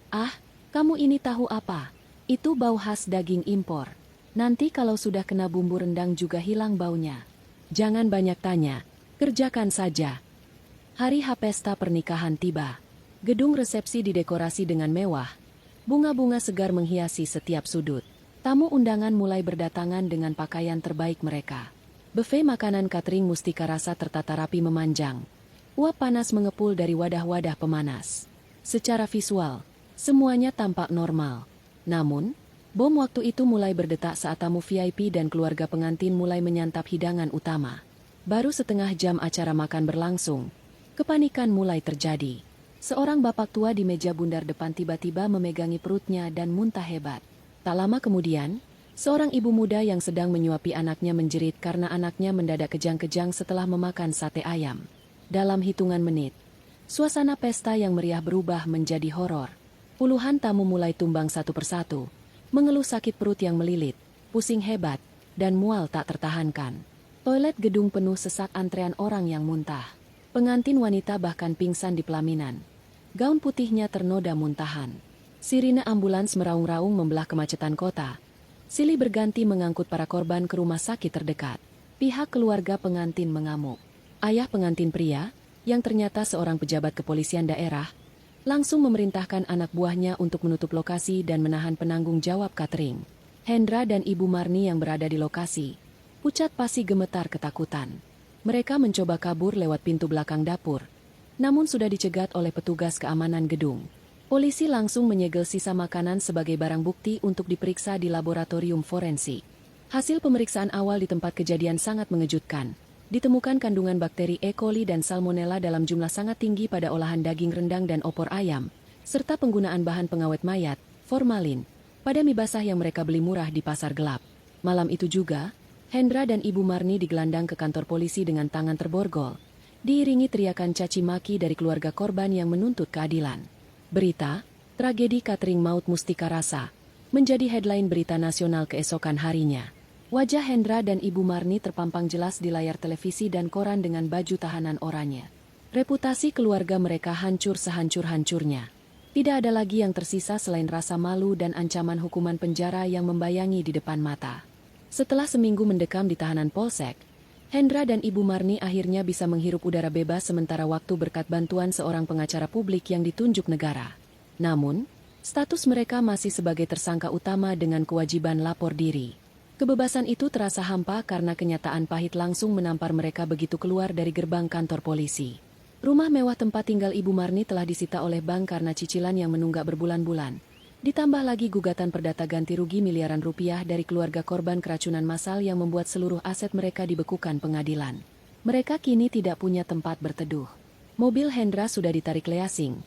"Ah, kamu ini tahu apa? Itu bau khas daging impor. Nanti kalau sudah kena bumbu rendang juga hilang baunya. Jangan banyak tanya, kerjakan saja." Hari H pesta pernikahan tiba. Gedung resepsi didekorasi dengan mewah. Bunga-bunga segar menghiasi setiap sudut. Tamu undangan mulai berdatangan dengan pakaian terbaik mereka. Buffet makanan catering Mustika Rasa tertata rapi memanjang. Uap panas mengepul dari wadah-wadah pemanas. Secara visual, semuanya tampak normal. Namun, bom waktu itu mulai berdetak saat tamu VIP dan keluarga pengantin mulai menyantap hidangan utama. Baru setengah jam acara makan berlangsung, kepanikan mulai terjadi. Seorang bapak tua di meja bundar depan tiba-tiba memegangi perutnya dan muntah hebat. Tak lama kemudian, seorang ibu muda yang sedang menyuapi anaknya menjerit karena anaknya mendadak kejang-kejang setelah memakan sate ayam. Dalam hitungan menit, suasana pesta yang meriah berubah menjadi horor. Puluhan tamu mulai tumbang satu persatu, mengeluh sakit perut yang melilit, pusing hebat, dan mual tak tertahankan. Toilet gedung penuh sesak antrean orang yang muntah. Pengantin wanita bahkan pingsan di pelaminan. Gaun putihnya ternoda muntahan. Sirine ambulans meraung-raung membelah kemacetan kota. Silih berganti mengangkut para korban ke rumah sakit terdekat. Pihak keluarga pengantin mengamuk. Ayah pengantin pria, yang ternyata seorang pejabat kepolisian daerah, langsung memerintahkan anak buahnya untuk menutup lokasi dan menahan penanggung jawab catering. Hendra dan Ibu Marni yang berada di lokasi, pucat pasi gemetar ketakutan. Mereka mencoba kabur lewat pintu belakang dapur, namun sudah dicegat oleh petugas keamanan gedung. Polisi langsung menyegel sisa makanan sebagai barang bukti untuk diperiksa di laboratorium forensik. Hasil pemeriksaan awal di tempat kejadian sangat mengejutkan. Ditemukan kandungan bakteri E. coli dan salmonella dalam jumlah sangat tinggi pada olahan daging rendang dan opor ayam, serta penggunaan bahan pengawet mayat, formalin, pada mie basah yang mereka beli murah di pasar gelap. Malam itu juga, Hendra dan Ibu Marni digelandang ke kantor polisi dengan tangan terborgol, diiringi teriakan caci maki dari keluarga korban yang menuntut keadilan. Berita, tragedi catering maut Mustika Rasa, menjadi headline berita nasional keesokan harinya. Wajah Hendra dan Ibu Marni terpampang jelas di layar televisi dan koran dengan baju tahanan oranye. Reputasi keluarga mereka hancur sehancur-hancurnya. Tidak ada lagi yang tersisa selain rasa malu dan ancaman hukuman penjara yang membayangi di depan mata. Setelah seminggu mendekam di tahanan polsek, Hendra dan Ibu Marni akhirnya bisa menghirup udara bebas sementara waktu berkat bantuan seorang pengacara publik yang ditunjuk negara. Namun, status mereka masih sebagai tersangka utama dengan kewajiban lapor diri. Kebebasan itu terasa hampa karena kenyataan pahit langsung menampar mereka begitu keluar dari gerbang kantor polisi. Rumah mewah tempat tinggal Ibu Marni telah disita oleh bank karena cicilan yang menunggak berbulan-bulan. Ditambah lagi gugatan perdata ganti rugi miliaran rupiah dari keluarga korban keracunan massal yang membuat seluruh aset mereka dibekukan pengadilan. Mereka kini tidak punya tempat berteduh. Mobil Hendra sudah ditarik leasing.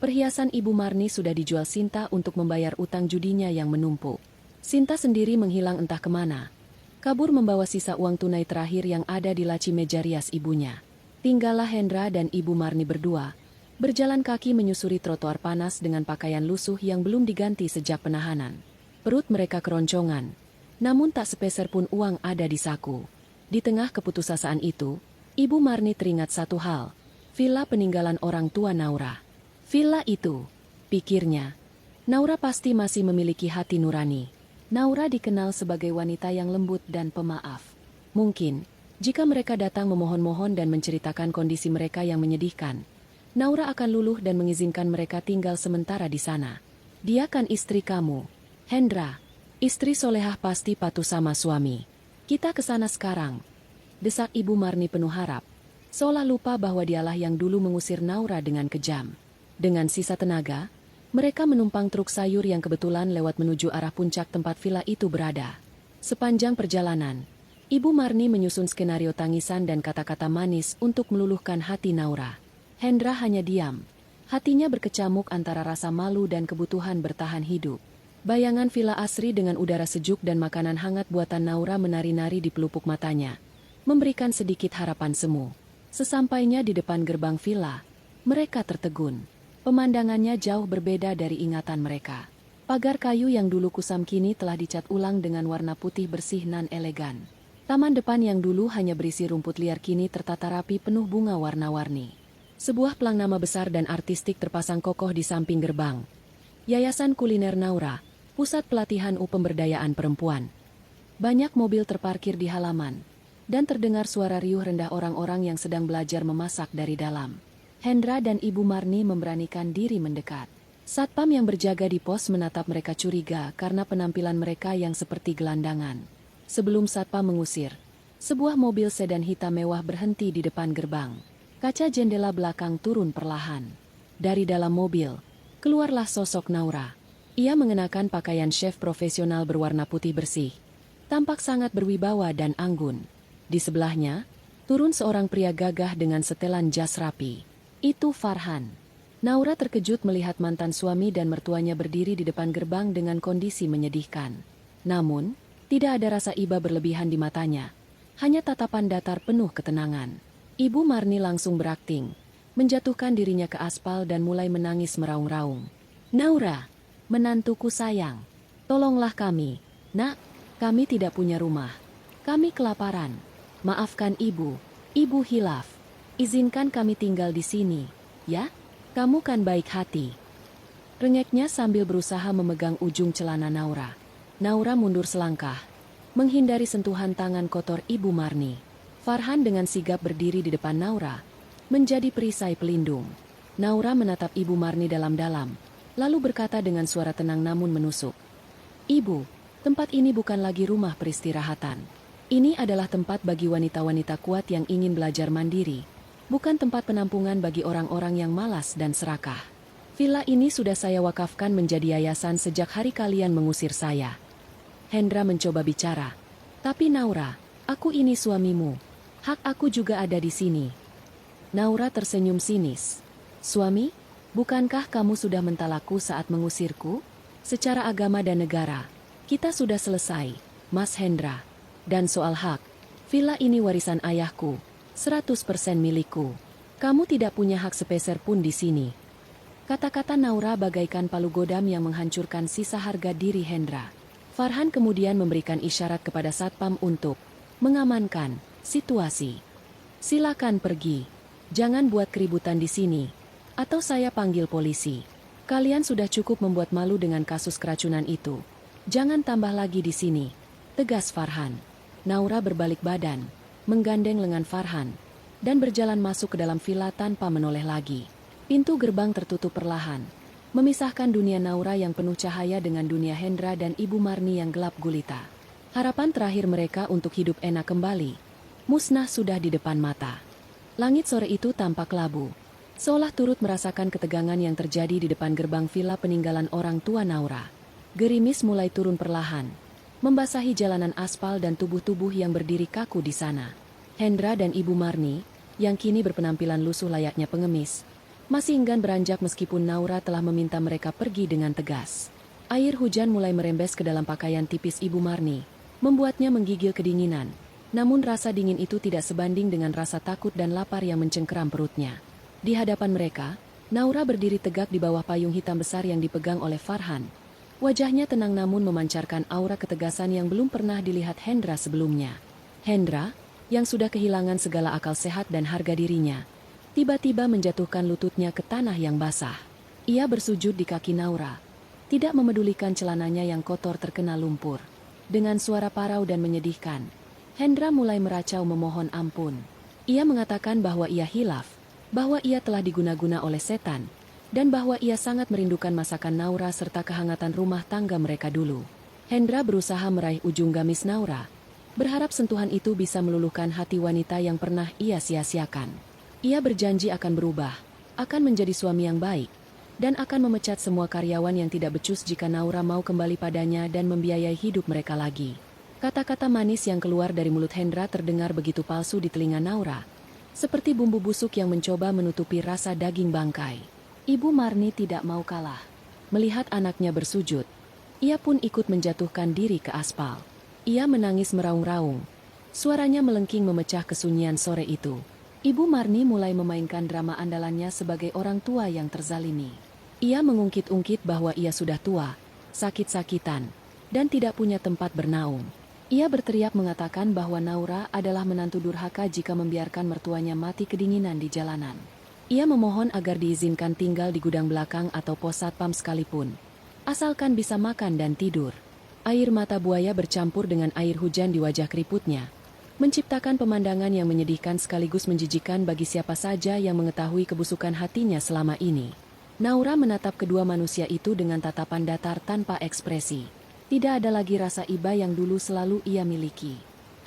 Perhiasan Ibu Marni sudah dijual Sinta untuk membayar utang judinya yang menumpuk. Sinta sendiri menghilang entah kemana. Kabur membawa sisa uang tunai terakhir yang ada di laci meja rias ibunya. Tinggallah Hendra dan Ibu Marni berdua, berjalan kaki menyusuri trotoar panas dengan pakaian lusuh yang belum diganti sejak penahanan. Perut mereka keroncongan, namun tak sepeser pun uang ada di saku. Di tengah keputusasaan itu, Ibu Marni teringat satu hal, villa peninggalan orang tua Naura. Villa itu, pikirnya, Naura pasti masih memiliki hati nurani. Naura dikenal sebagai wanita yang lembut dan pemaaf. Mungkin, Jika mereka datang memohon-mohon dan menceritakan kondisi mereka yang menyedihkan, Naura akan luluh dan mengizinkan mereka tinggal sementara di sana. Dia kan istri kamu, Hendra. Istri solehah pasti patuh sama suami. Kita ke sana sekarang, desak Ibu Marni penuh harap. Seolah lupa bahwa dialah yang dulu mengusir Naura dengan kejam. Dengan sisa tenaga, mereka menumpang truk sayur yang kebetulan lewat menuju arah puncak tempat villa itu berada. Sepanjang perjalanan, Ibu Marni menyusun skenario tangisan dan kata-kata manis untuk meluluhkan hati Naura. Hendra hanya diam. Hatinya berkecamuk antara rasa malu dan kebutuhan bertahan hidup. Bayangan villa asri dengan udara sejuk dan makanan hangat buatan Naura menari-nari di pelupuk matanya, memberikan sedikit harapan semu. Sesampainya di depan gerbang villa, mereka tertegun. Pemandangannya jauh berbeda dari ingatan mereka. Pagar kayu yang dulu kusam kini telah dicat ulang dengan warna putih bersih nan elegan. Taman depan yang dulu hanya berisi rumput liar kini tertata rapi penuh bunga warna-warni. Sebuah pelang nama besar dan artistik terpasang kokoh di samping gerbang. Yayasan Kuliner Naura, Pusat Pelatihan Pemberdayaan Perempuan. Banyak mobil terparkir di halaman, dan terdengar suara riuh rendah orang-orang yang sedang belajar memasak dari dalam. Hendra dan Ibu Marni memberanikan diri mendekat. Satpam yang berjaga di pos menatap mereka curiga karena penampilan mereka yang seperti gelandangan. Sebelum Satpam mengusir, sebuah mobil sedan hitam mewah berhenti di depan gerbang. Kaca jendela belakang turun perlahan. Dari dalam mobil, keluarlah sosok Naura. Ia mengenakan pakaian chef profesional berwarna putih bersih. Tampak sangat berwibawa dan anggun. Di sebelahnya, turun seorang pria gagah dengan setelan jas rapi. Itu Farhan. Naura terkejut melihat mantan suami dan mertuanya berdiri di depan gerbang dengan kondisi menyedihkan. Namun, tidak ada rasa iba berlebihan di matanya. Hanya tatapan datar penuh ketenangan. Ibu Marni langsung berakting, menjatuhkan dirinya ke aspal dan mulai menangis meraung-raung. Naura, menantuku sayang, tolonglah kami. Nak, kami tidak punya rumah. Kami kelaparan. Maafkan ibu, ibu hilaf. Izinkan kami tinggal di sini, ya? Kamu kan baik hati. Rengeknya sambil berusaha memegang ujung celana Naura. Naura mundur selangkah, menghindari sentuhan tangan kotor Ibu Marni. Farhan dengan sigap berdiri di depan Naura, menjadi perisai pelindung. Naura menatap Ibu Marni dalam-dalam, lalu berkata dengan suara tenang namun menusuk. Ibu, tempat ini bukan lagi rumah peristirahatan. Ini adalah tempat bagi wanita-wanita kuat yang ingin belajar mandiri. Bukan tempat penampungan bagi orang-orang yang malas dan serakah. Villa ini sudah saya wakafkan menjadi yayasan sejak hari kalian mengusir saya. Hendra mencoba bicara. Tapi Naura, aku ini suamimu. Hak aku juga ada di sini. Naura tersenyum sinis. Suami, bukankah kamu sudah mentalakku saat mengusirku? Secara agama dan negara, kita sudah selesai, Mas Hendra. Dan soal hak, villa ini warisan ayahku. 100% milikku. Kamu tidak punya hak sepeser pun di sini. Kata-kata Naura bagaikan palu godam yang menghancurkan sisa harga diri Hendra. Farhan kemudian memberikan isyarat kepada Satpam untuk mengamankan situasi. Silakan pergi. Jangan buat keributan di sini. Atau saya panggil polisi. Kalian sudah cukup membuat malu dengan kasus keracunan itu. Jangan tambah lagi di sini. Tegas Farhan. Naura berbalik badan, menggandeng lengan Farhan, dan berjalan masuk ke dalam villa tanpa menoleh lagi. Pintu gerbang tertutup perlahan, memisahkan dunia Naura yang penuh cahaya dengan dunia Hendra dan Ibu Marni yang gelap gulita. Harapan terakhir mereka untuk hidup enak kembali, musnah sudah di depan mata. Langit sore itu tampak labu, seolah turut merasakan ketegangan yang terjadi di depan gerbang villa peninggalan orang tua Naura. Gerimis mulai turun perlahan, membasahi jalanan aspal dan tubuh-tubuh yang berdiri kaku di sana. Hendra dan Ibu Marni, yang kini berpenampilan lusuh layaknya pengemis, masih enggan beranjak meskipun Naura telah meminta mereka pergi dengan tegas. Air hujan mulai merembes ke dalam pakaian tipis Ibu Marni, membuatnya menggigil kedinginan. Namun rasa dingin itu tidak sebanding dengan rasa takut dan lapar yang mencengkeram perutnya. Di hadapan mereka, Naura berdiri tegak di bawah payung hitam besar yang dipegang oleh Farhan. Wajahnya tenang namun memancarkan aura ketegasan yang belum pernah dilihat Hendra sebelumnya. Hendra, yang sudah kehilangan segala akal sehat dan harga dirinya, tiba-tiba menjatuhkan lututnya ke tanah yang basah. Ia bersujud di kaki Naura, tidak memedulikan celananya yang kotor terkena lumpur. Dengan suara parau dan menyedihkan, Hendra mulai meracau memohon ampun. Ia mengatakan bahwa ia hilaf, bahwa ia telah diguna-guna oleh setan, dan bahwa ia sangat merindukan masakan Naura serta kehangatan rumah tangga mereka dulu. Hendra berusaha meraih ujung gamis Naura, berharap sentuhan itu bisa meluluhkan hati wanita yang pernah ia sia-siakan. Ia berjanji akan berubah, akan menjadi suami yang baik, dan akan memecat semua karyawan yang tidak becus jika Naura mau kembali padanya dan membiayai hidup mereka lagi. Kata-kata manis yang keluar dari mulut Hendra terdengar begitu palsu di telinga Naura, seperti bumbu busuk yang mencoba menutupi rasa daging bangkai. Ibu Marni tidak mau kalah. Melihat anaknya bersujud, ia pun ikut menjatuhkan diri ke aspal. Ia menangis meraung-raung. Suaranya melengking memecah kesunyian sore itu. Ibu Marni mulai memainkan drama andalannya sebagai orang tua yang terzalimi. Ia mengungkit-ungkit bahwa ia sudah tua, sakit-sakitan, dan tidak punya tempat bernaung. Ia berteriak mengatakan bahwa Naura adalah menantu durhaka jika membiarkan mertuanya mati kedinginan di jalanan. Ia memohon agar diizinkan tinggal di gudang belakang atau pos satpam sekalipun, asalkan bisa makan dan tidur. Air mata buaya bercampur dengan air hujan di wajah keriputnya, menciptakan pemandangan yang menyedihkan sekaligus menjijikan bagi siapa saja yang mengetahui kebusukan hatinya selama ini. Naura menatap kedua manusia itu dengan tatapan datar tanpa ekspresi. Tidak ada lagi rasa iba yang dulu selalu ia miliki.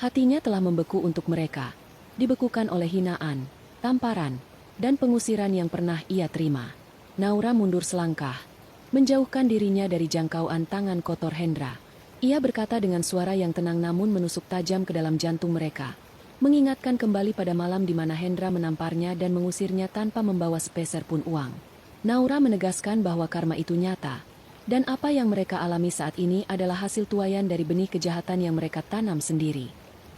Hatinya telah membeku untuk mereka, dibekukan oleh hinaan, tamparan, dan pengusiran yang pernah ia terima. Naura mundur selangkah, menjauhkan dirinya dari jangkauan tangan kotor Hendra. Ia berkata dengan suara yang tenang namun menusuk tajam ke dalam jantung mereka, mengingatkan kembali pada malam di mana Hendra menamparnya dan mengusirnya tanpa membawa sepeser pun uang. Naura menegaskan bahwa karma itu nyata, dan apa yang mereka alami saat ini adalah hasil tuaian dari benih kejahatan yang mereka tanam sendiri.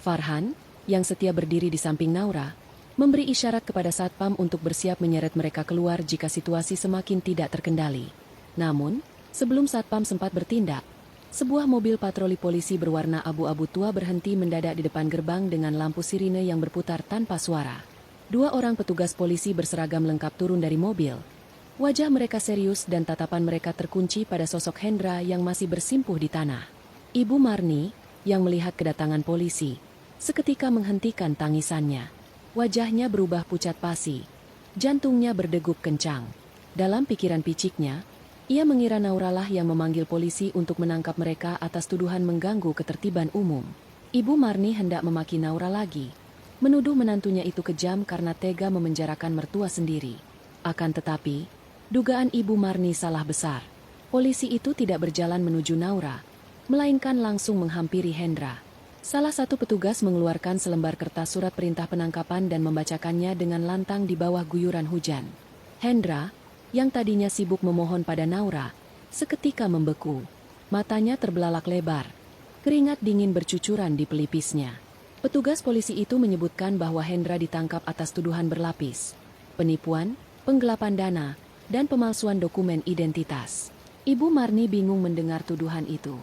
Farhan, yang setia berdiri di samping Naura, memberi isyarat kepada satpam untuk bersiap menyeret mereka keluar jika situasi semakin tidak terkendali. Namun, sebelum satpam sempat bertindak, sebuah mobil patroli polisi berwarna abu-abu tua berhenti mendadak di depan gerbang dengan lampu sirine yang berputar tanpa suara. 2 orang petugas polisi berseragam lengkap turun dari mobil. Wajah mereka serius dan tatapan mereka terkunci pada sosok Hendra yang masih bersimpuh di tanah. Ibu Marni, yang melihat kedatangan polisi, seketika menghentikan tangisannya. Wajahnya berubah pucat pasi. Jantungnya berdegup kencang. Dalam pikiran piciknya, ia mengira Naura lah yang memanggil polisi untuk menangkap mereka atas tuduhan mengganggu ketertiban umum. Ibu Marni hendak memaki Naura lagi, menuduh menantunya itu kejam karena tega memenjarakan mertua sendiri. Akan tetapi, dugaan Ibu Marni salah besar. Polisi itu tidak berjalan menuju Naura, melainkan langsung menghampiri Hendra. Salah satu petugas mengeluarkan selembar kertas surat perintah penangkapan dan membacakannya dengan lantang di bawah guyuran hujan. Hendra, yang tadinya sibuk memohon pada Naura, seketika membeku. Matanya terbelalak lebar. Keringat dingin bercucuran di pelipisnya. Petugas polisi itu menyebutkan bahwa Hendra ditangkap atas tuduhan berlapis, penipuan, penggelapan dana, dan pemalsuan dokumen identitas. Ibu Marni bingung mendengar tuduhan itu.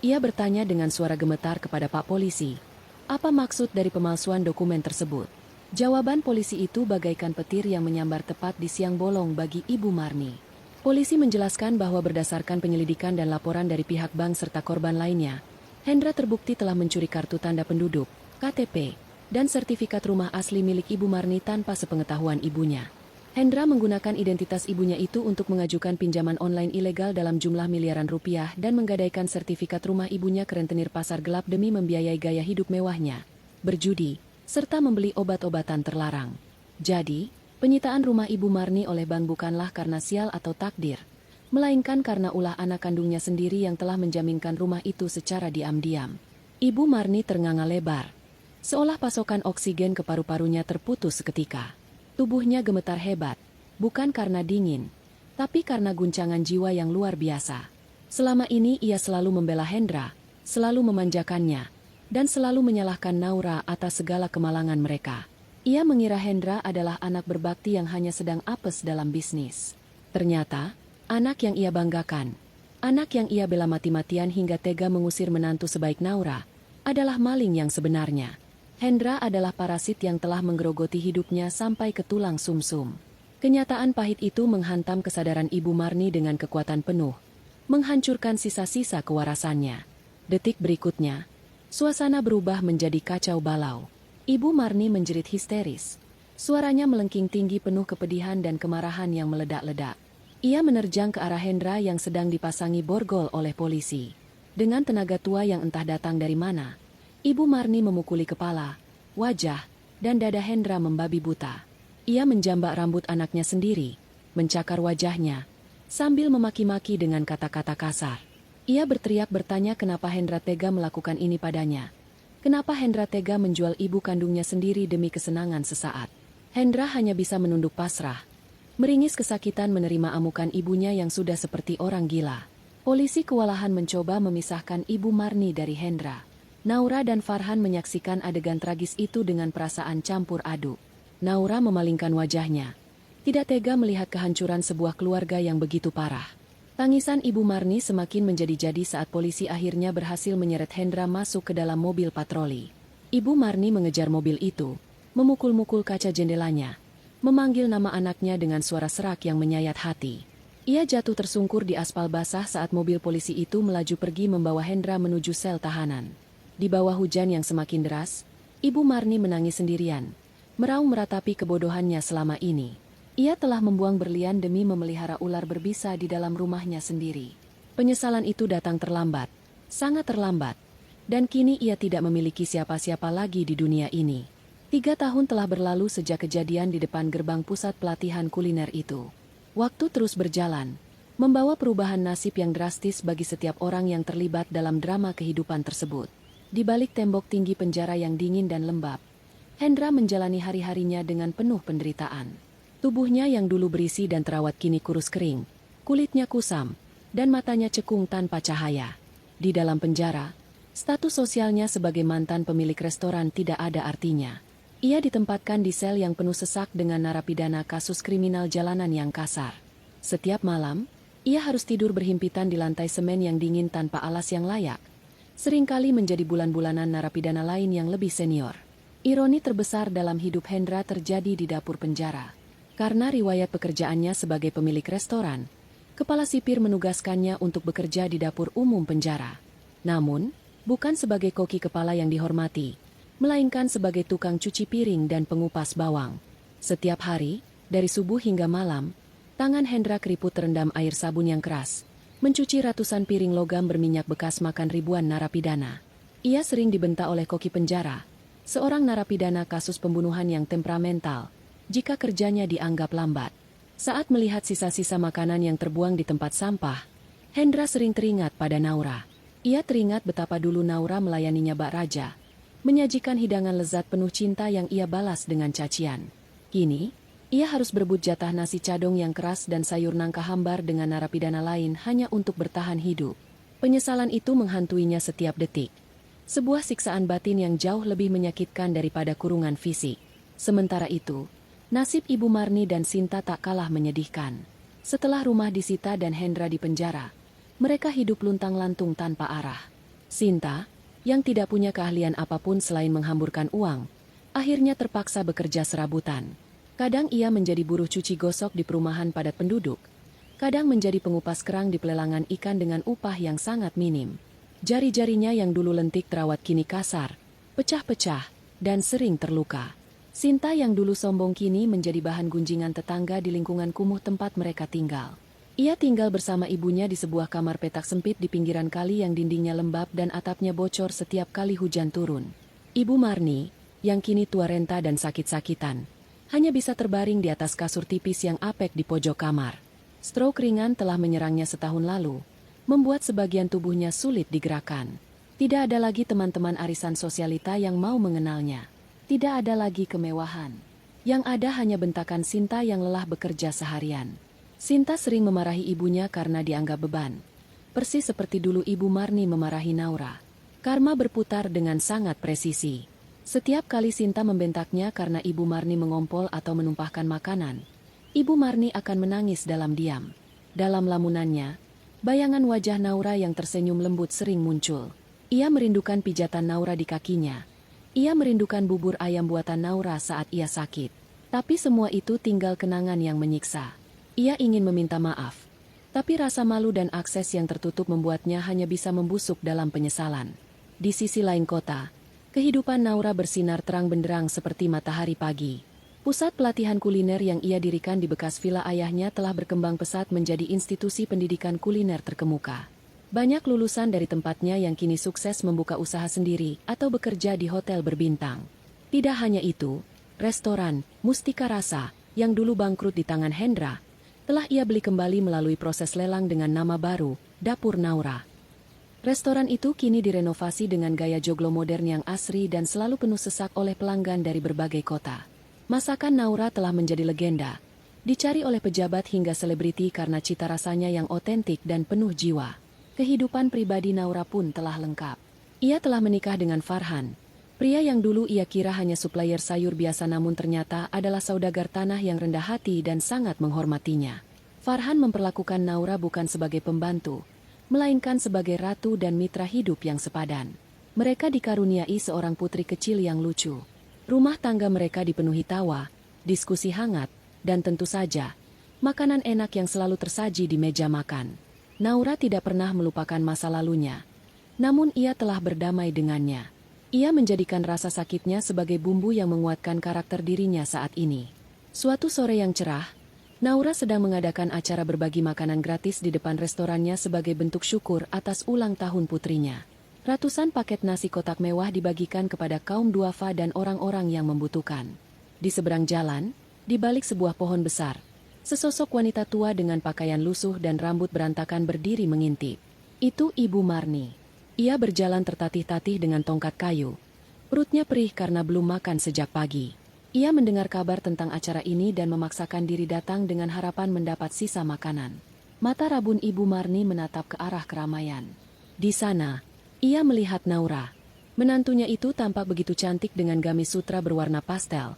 Ia bertanya dengan suara gemetar kepada Pak Polisi, apa maksud dari pemalsuan dokumen tersebut? Jawaban polisi itu bagaikan petir yang menyambar tepat di siang bolong bagi Ibu Marni. Polisi menjelaskan bahwa berdasarkan penyelidikan dan laporan dari pihak bank serta korban lainnya, Hendra terbukti telah mencuri kartu tanda penduduk, KTP, dan sertifikat rumah asli milik Ibu Marni tanpa sepengetahuan ibunya. Hendra menggunakan identitas ibunya itu untuk mengajukan pinjaman online ilegal dalam jumlah miliaran rupiah dan menggadaikan sertifikat rumah ibunya ke rentenir pasar gelap demi membiayai gaya hidup mewahnya, berjudi, serta membeli obat-obatan terlarang. Jadi, penyitaan rumah Ibu Marni oleh bank bukanlah karena sial atau takdir, melainkan karena ulah anak kandungnya sendiri yang telah menjaminkan rumah itu secara diam-diam. Ibu Marni ternganga lebar, seolah pasokan oksigen ke paru-parunya terputus seketika. Tubuhnya gemetar hebat, bukan karena dingin, tapi karena guncangan jiwa yang luar biasa. Selama ini ia selalu membela Hendra, selalu memanjakannya, dan selalu menyalahkan Naura atas segala kemalangan mereka. Ia mengira Hendra adalah anak berbakti yang hanya sedang apes dalam bisnis. Ternyata, anak yang ia banggakan, anak yang ia bela mati-matian hingga tega mengusir menantu sebaik Naura, adalah maling yang sebenarnya. Hendra adalah parasit yang telah menggerogoti hidupnya sampai ke tulang sumsum. Kenyataan pahit itu menghantam kesadaran Ibu Marni dengan kekuatan penuh, menghancurkan sisa-sisa kewarasannya. Detik berikutnya, Suasana berubah menjadi kacau balau. Ibu Marni menjerit histeris. Suaranya melengking tinggi penuh kepedihan dan kemarahan yang meledak-ledak. Ia menerjang ke arah Hendra yang sedang dipasangi borgol oleh polisi. Dengan tenaga tua yang entah datang dari mana, Ibu Marni memukuli kepala, wajah, dan dada Hendra membabi buta. Ia menjambak rambut anaknya sendiri, mencakar wajahnya, sambil memaki-maki dengan kata-kata kasar. Ia berteriak bertanya kenapa Hendra tega melakukan ini padanya. Kenapa Hendra tega menjual ibu kandungnya sendiri demi kesenangan sesaat. Hendra hanya bisa menunduk pasrah. Meringis kesakitan menerima amukan ibunya yang sudah seperti orang gila. Polisi kewalahan mencoba memisahkan Ibu Marni dari Hendra. Naura dan Farhan menyaksikan adegan tragis itu dengan perasaan campur aduk. Naura memalingkan wajahnya. Tidak tega melihat kehancuran sebuah keluarga yang begitu parah. Tangisan Ibu Marni semakin menjadi-jadi saat polisi akhirnya berhasil menyeret Hendra masuk ke dalam mobil patroli. Ibu Marni mengejar mobil itu, memukul-mukul kaca jendelanya, memanggil nama anaknya dengan suara serak yang menyayat hati. Ia jatuh tersungkur di aspal basah saat mobil polisi itu melaju pergi membawa Hendra menuju sel tahanan. Di bawah hujan yang semakin deras, Ibu Marni menangis sendirian, meraung meratapi kebodohannya selama ini. Ia telah membuang berlian demi memelihara ular berbisa di dalam rumahnya sendiri. Penyesalan itu datang terlambat, sangat terlambat, dan kini ia tidak memiliki siapa-siapa lagi di dunia ini. 3 tahun telah berlalu sejak kejadian di depan gerbang pusat pelatihan kuliner itu. Waktu terus berjalan, membawa perubahan nasib yang drastis bagi setiap orang yang terlibat dalam drama kehidupan tersebut. Di balik tembok tinggi penjara yang dingin dan lembab, Hendra menjalani hari-harinya dengan penuh penderitaan. Tubuhnya yang dulu berisi dan terawat kini kurus kering, kulitnya kusam, dan matanya cekung tanpa cahaya. Di dalam penjara, status sosialnya sebagai mantan pemilik restoran tidak ada artinya. Ia ditempatkan di sel yang penuh sesak dengan narapidana kasus kriminal jalanan yang kasar. Setiap malam, ia harus tidur berhimpitan di lantai semen yang dingin tanpa alas yang layak. Seringkali menjadi bulan-bulanan narapidana lain yang lebih senior. Ironi terbesar dalam hidup Hendra terjadi di dapur penjara. Karena riwayat pekerjaannya sebagai pemilik restoran, kepala sipir menugaskannya untuk bekerja di dapur umum penjara. Namun, bukan sebagai koki kepala yang dihormati, melainkan sebagai tukang cuci piring dan pengupas bawang. Setiap hari, dari subuh hingga malam, tangan Hendra keriput terendam air sabun yang keras, mencuci ratusan piring logam berminyak bekas makan ribuan narapidana. Ia sering dibentak oleh koki penjara, seorang narapidana kasus pembunuhan yang temperamental, jika kerjanya dianggap lambat. Saat melihat sisa-sisa makanan yang terbuang di tempat sampah, Hendra sering teringat pada Naura. Ia teringat betapa dulu Naura melayaninya bak raja, menyajikan hidangan lezat penuh cinta yang ia balas dengan cacian. Kini, ia harus berebut jatah nasi cadong yang keras dan sayur nangka hambar dengan narapidana lain hanya untuk bertahan hidup. Penyesalan itu menghantuinya setiap detik. Sebuah siksaan batin yang jauh lebih menyakitkan daripada kurungan fisik. Sementara itu, nasib Ibu Marni dan Sinta tak kalah menyedihkan. Setelah rumah disita dan Hendra di penjara, mereka hidup luntang-lantung tanpa arah. Sinta, yang tidak punya keahlian apapun selain menghamburkan uang, akhirnya terpaksa bekerja serabutan. Kadang ia menjadi buruh cuci gosok di perumahan padat penduduk, kadang menjadi pengupas kerang di pelelangan ikan dengan upah yang sangat minim. Jari-jarinya yang dulu lentik terawat kini kasar, pecah-pecah, dan sering terluka. Sinta yang dulu sombong kini menjadi bahan gunjingan tetangga di lingkungan kumuh tempat mereka tinggal. Ia tinggal bersama ibunya di sebuah kamar petak sempit di pinggiran kali yang dindingnya lembab dan atapnya bocor setiap kali hujan turun. Ibu Marni, yang kini tua renta dan sakit-sakitan, hanya bisa terbaring di atas kasur tipis yang apek di pojok kamar. Stroke ringan telah menyerangnya setahun lalu, membuat sebagian tubuhnya sulit digerakkan. Tidak ada lagi teman-teman arisan sosialita yang mau mengenalnya. Tidak ada lagi kemewahan. Yang ada hanya bentakan Sinta yang lelah bekerja seharian. Sinta sering memarahi ibunya karena dianggap beban. Persis seperti dulu Ibu Marni memarahi Naura. Karma berputar dengan sangat presisi. Setiap kali Sinta membentaknya karena Ibu Marni mengompol atau menumpahkan makanan, Ibu Marni akan menangis dalam diam. Dalam lamunannya, bayangan wajah Naura yang tersenyum lembut sering muncul. Ia merindukan pijatan Naura di kakinya. Ia merindukan bubur ayam buatan Naura saat ia sakit. Tapi semua itu tinggal kenangan yang menyiksa. Ia ingin meminta maaf. Tapi rasa malu dan akses yang tertutup membuatnya hanya bisa membusuk dalam penyesalan. Di sisi lain kota, kehidupan Naura bersinar terang benderang seperti matahari pagi. Pusat pelatihan kuliner yang ia dirikan di bekas villa ayahnya telah berkembang pesat menjadi institusi pendidikan kuliner terkemuka. Banyak lulusan dari tempatnya yang kini sukses membuka usaha sendiri atau bekerja di hotel berbintang. Tidak hanya itu, restoran Mustika Rasa yang dulu bangkrut di tangan Hendra, telah ia beli kembali melalui proses lelang dengan nama baru, Dapur Naura. Restoran itu kini direnovasi dengan gaya joglo modern yang asri dan selalu penuh sesak oleh pelanggan dari berbagai kota. Masakan Naura telah menjadi legenda, dicari oleh pejabat hingga selebriti karena cita rasanya yang otentik dan penuh jiwa. Kehidupan pribadi Naura pun telah lengkap. Ia telah menikah dengan Farhan, pria yang dulu ia kira hanya supplier sayur biasa namun ternyata adalah saudagar tanah yang rendah hati dan sangat menghormatinya. Farhan memperlakukan Naura bukan sebagai pembantu, melainkan sebagai ratu dan mitra hidup yang sepadan. Mereka dikaruniai seorang putri kecil yang lucu. Rumah tangga mereka dipenuhi tawa, diskusi hangat, dan tentu saja, makanan enak yang selalu tersaji di meja makan. Naura tidak pernah melupakan masa lalunya, namun ia telah berdamai dengannya. Ia menjadikan rasa sakitnya sebagai bumbu yang menguatkan karakter dirinya saat ini. Suatu sore yang cerah, Naura sedang mengadakan acara berbagi makanan gratis di depan restorannya sebagai bentuk syukur atas ulang tahun putrinya. Ratusan paket nasi kotak mewah dibagikan kepada kaum duafa dan orang-orang yang membutuhkan. Di seberang jalan, di balik sebuah pohon besar, sesosok wanita tua dengan pakaian lusuh dan rambut berantakan berdiri mengintip. Itu Ibu Marni. Ia berjalan tertatih-tatih dengan tongkat kayu. Perutnya perih karena belum makan sejak pagi. Ia mendengar kabar tentang acara ini dan memaksakan diri datang dengan harapan mendapat sisa makanan. Mata rabun Ibu Marni menatap ke arah keramaian. Di sana, ia melihat Naura. Menantunya itu tampak begitu cantik dengan gamis sutra berwarna pastel.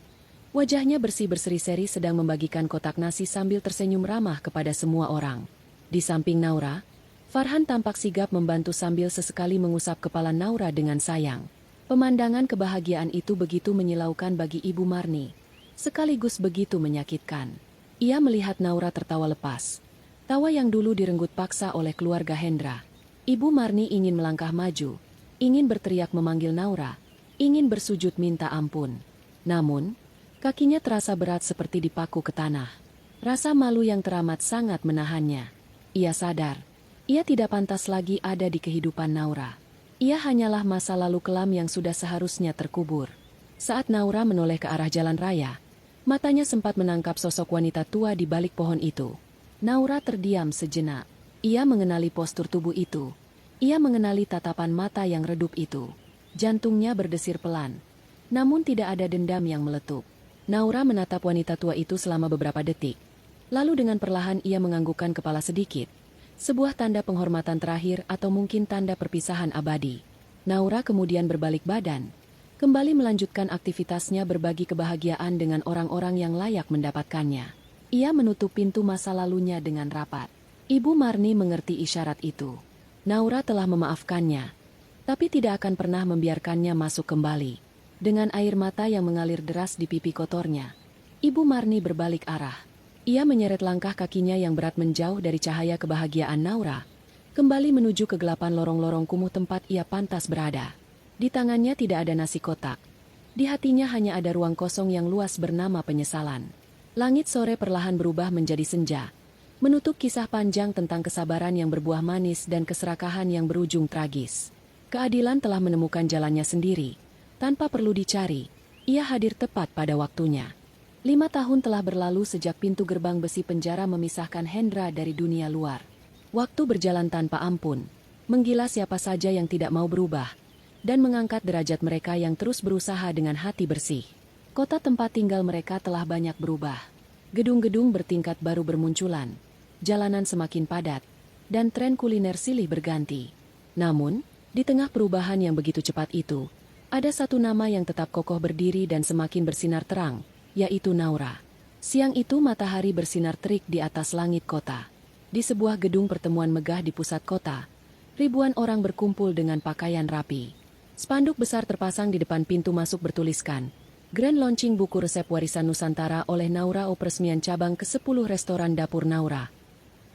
Wajahnya bersih berseri-seri sedang membagikan kotak nasi sambil tersenyum ramah kepada semua orang. Di samping Naura, Farhan tampak sigap membantu sambil sesekali mengusap kepala Naura dengan sayang. Pemandangan kebahagiaan itu begitu menyilaukan bagi Ibu Marni, sekaligus begitu menyakitkan. Ia melihat Naura tertawa lepas, tawa yang dulu direnggut paksa oleh keluarga Hendra. Ibu Marni ingin melangkah maju, ingin berteriak memanggil Naura, ingin bersujud minta ampun. Namun, kakinya terasa berat seperti dipaku ke tanah. Rasa malu yang teramat sangat menahannya. Ia sadar, ia tidak pantas lagi ada di kehidupan Naura. Ia hanyalah masa lalu kelam yang sudah seharusnya terkubur. Saat Naura menoleh ke arah jalan raya, matanya sempat menangkap sosok wanita tua di balik pohon itu. Naura terdiam sejenak. Ia mengenali postur tubuh itu. Ia mengenali tatapan mata yang redup itu. Jantungnya berdesir pelan, namun tidak ada dendam yang meletup. Naura menatap wanita tua itu selama beberapa detik. Lalu dengan perlahan ia menganggukkan kepala sedikit. Sebuah tanda penghormatan terakhir atau mungkin tanda perpisahan abadi. Naura kemudian berbalik badan, kembali melanjutkan aktivitasnya berbagi kebahagiaan dengan orang-orang yang layak mendapatkannya. Ia menutup pintu masa lalunya dengan rapat. Ibu Marni mengerti isyarat itu. Naura telah memaafkannya, tapi tidak akan pernah membiarkannya masuk kembali. Dengan air mata yang mengalir deras di pipi kotornya, Ibu Marni berbalik arah. Ia menyeret langkah kakinya yang berat menjauh dari cahaya kebahagiaan Naura, kembali menuju kegelapan lorong-lorong kumuh tempat ia pantas berada. Di tangannya tidak ada nasi kotak. Di hatinya hanya ada ruang kosong yang luas bernama penyesalan. Langit sore perlahan berubah menjadi senja, menutup kisah panjang tentang kesabaran yang berbuah manis dan keserakahan yang berujung tragis. Keadilan telah menemukan jalannya sendiri, tanpa perlu dicari. Ia hadir tepat pada waktunya. 5 tahun telah berlalu sejak pintu gerbang besi penjara memisahkan Hendra dari dunia luar. Waktu berjalan tanpa ampun, menggila siapa saja yang tidak mau berubah, dan mengangkat derajat mereka yang terus berusaha dengan hati bersih. Kota tempat tinggal mereka telah banyak berubah. Gedung-gedung bertingkat baru bermunculan, jalanan semakin padat, dan tren kuliner silih berganti. Namun, di tengah perubahan yang begitu cepat itu, ada satu nama yang tetap kokoh berdiri dan semakin bersinar terang, yaitu Naura. Siang itu matahari bersinar terik di atas langit kota. Di sebuah gedung pertemuan megah di pusat kota, ribuan orang berkumpul dengan pakaian rapi. Spanduk besar terpasang di depan pintu masuk bertuliskan, Grand Launching Buku Resep Warisan Nusantara oleh Naura O Peresmian Cabang ke-10 Restoran Dapur Naura.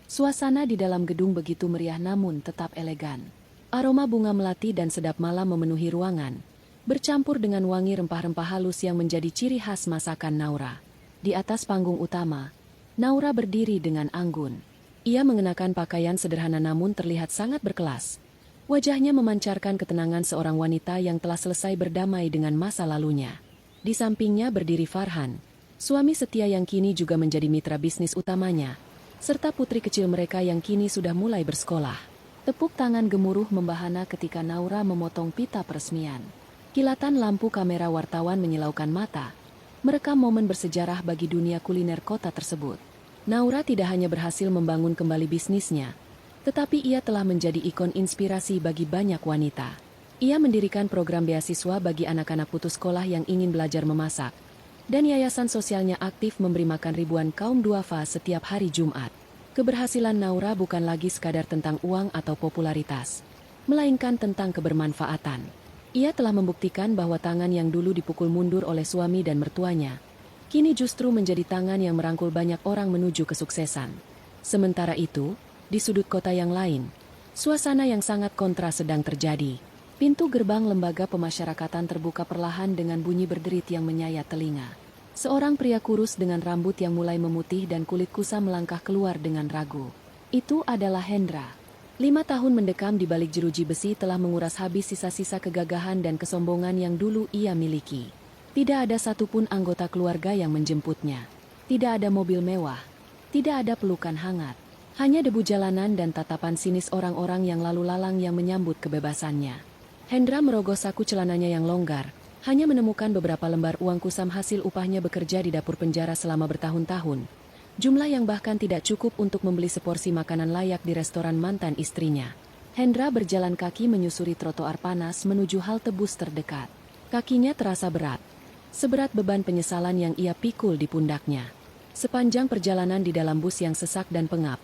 Suasana di dalam gedung begitu meriah namun tetap elegan. Aroma bunga melati dan sedap malam memenuhi ruangan, bercampur dengan wangi rempah-rempah halus yang menjadi ciri khas masakan Naura. Di atas panggung utama, Naura berdiri dengan anggun. Ia mengenakan pakaian sederhana namun terlihat sangat berkelas. Wajahnya memancarkan ketenangan seorang wanita yang telah selesai berdamai dengan masa lalunya. Di sampingnya berdiri Farhan, suami setia yang kini juga menjadi mitra bisnis utamanya, serta putri kecil mereka yang kini sudah mulai bersekolah. Tepuk tangan gemuruh membahana ketika Naura memotong pita peresmian. Kilatan lampu kamera wartawan menyilaukan mata, merekam momen bersejarah bagi dunia kuliner kota tersebut. Naura tidak hanya berhasil membangun kembali bisnisnya, tetapi ia telah menjadi ikon inspirasi bagi banyak wanita. Ia mendirikan program beasiswa bagi anak-anak putus sekolah yang ingin belajar memasak, dan yayasan sosialnya aktif memberi makan ribuan kaum duafa setiap hari Jumat. Keberhasilan Naura bukan lagi sekadar tentang uang atau popularitas, melainkan tentang kebermanfaatan. Ia telah membuktikan bahwa tangan yang dulu dipukul mundur oleh suami dan mertuanya, kini justru menjadi tangan yang merangkul banyak orang menuju kesuksesan. Sementara itu, di sudut kota yang lain, suasana yang sangat kontra sedang terjadi. Pintu gerbang lembaga pemasyarakatan terbuka perlahan dengan bunyi berderit yang menyayat telinga. Seorang pria kurus dengan rambut yang mulai memutih dan kulit kusam melangkah keluar dengan ragu. Itu adalah Hendra. 5 tahun mendekam di balik jeruji besi telah menguras habis sisa-sisa kegagahan dan kesombongan yang dulu ia miliki. Tidak ada satupun anggota keluarga yang menjemputnya. Tidak ada mobil mewah. Tidak ada pelukan hangat. Hanya debu jalanan dan tatapan sinis orang-orang yang lalu lalang yang menyambut kebebasannya. Hendra merogoh saku celananya yang longgar, hanya menemukan beberapa lembar uang kusam hasil upahnya bekerja di dapur penjara selama bertahun-tahun. Jumlah yang bahkan tidak cukup untuk membeli seporsi makanan layak di restoran mantan istrinya. Hendra berjalan kaki menyusuri trotoar panas menuju halte bus terdekat. Kakinya terasa berat. Seberat beban penyesalan yang ia pikul di pundaknya. Sepanjang perjalanan di dalam bus yang sesak dan pengap,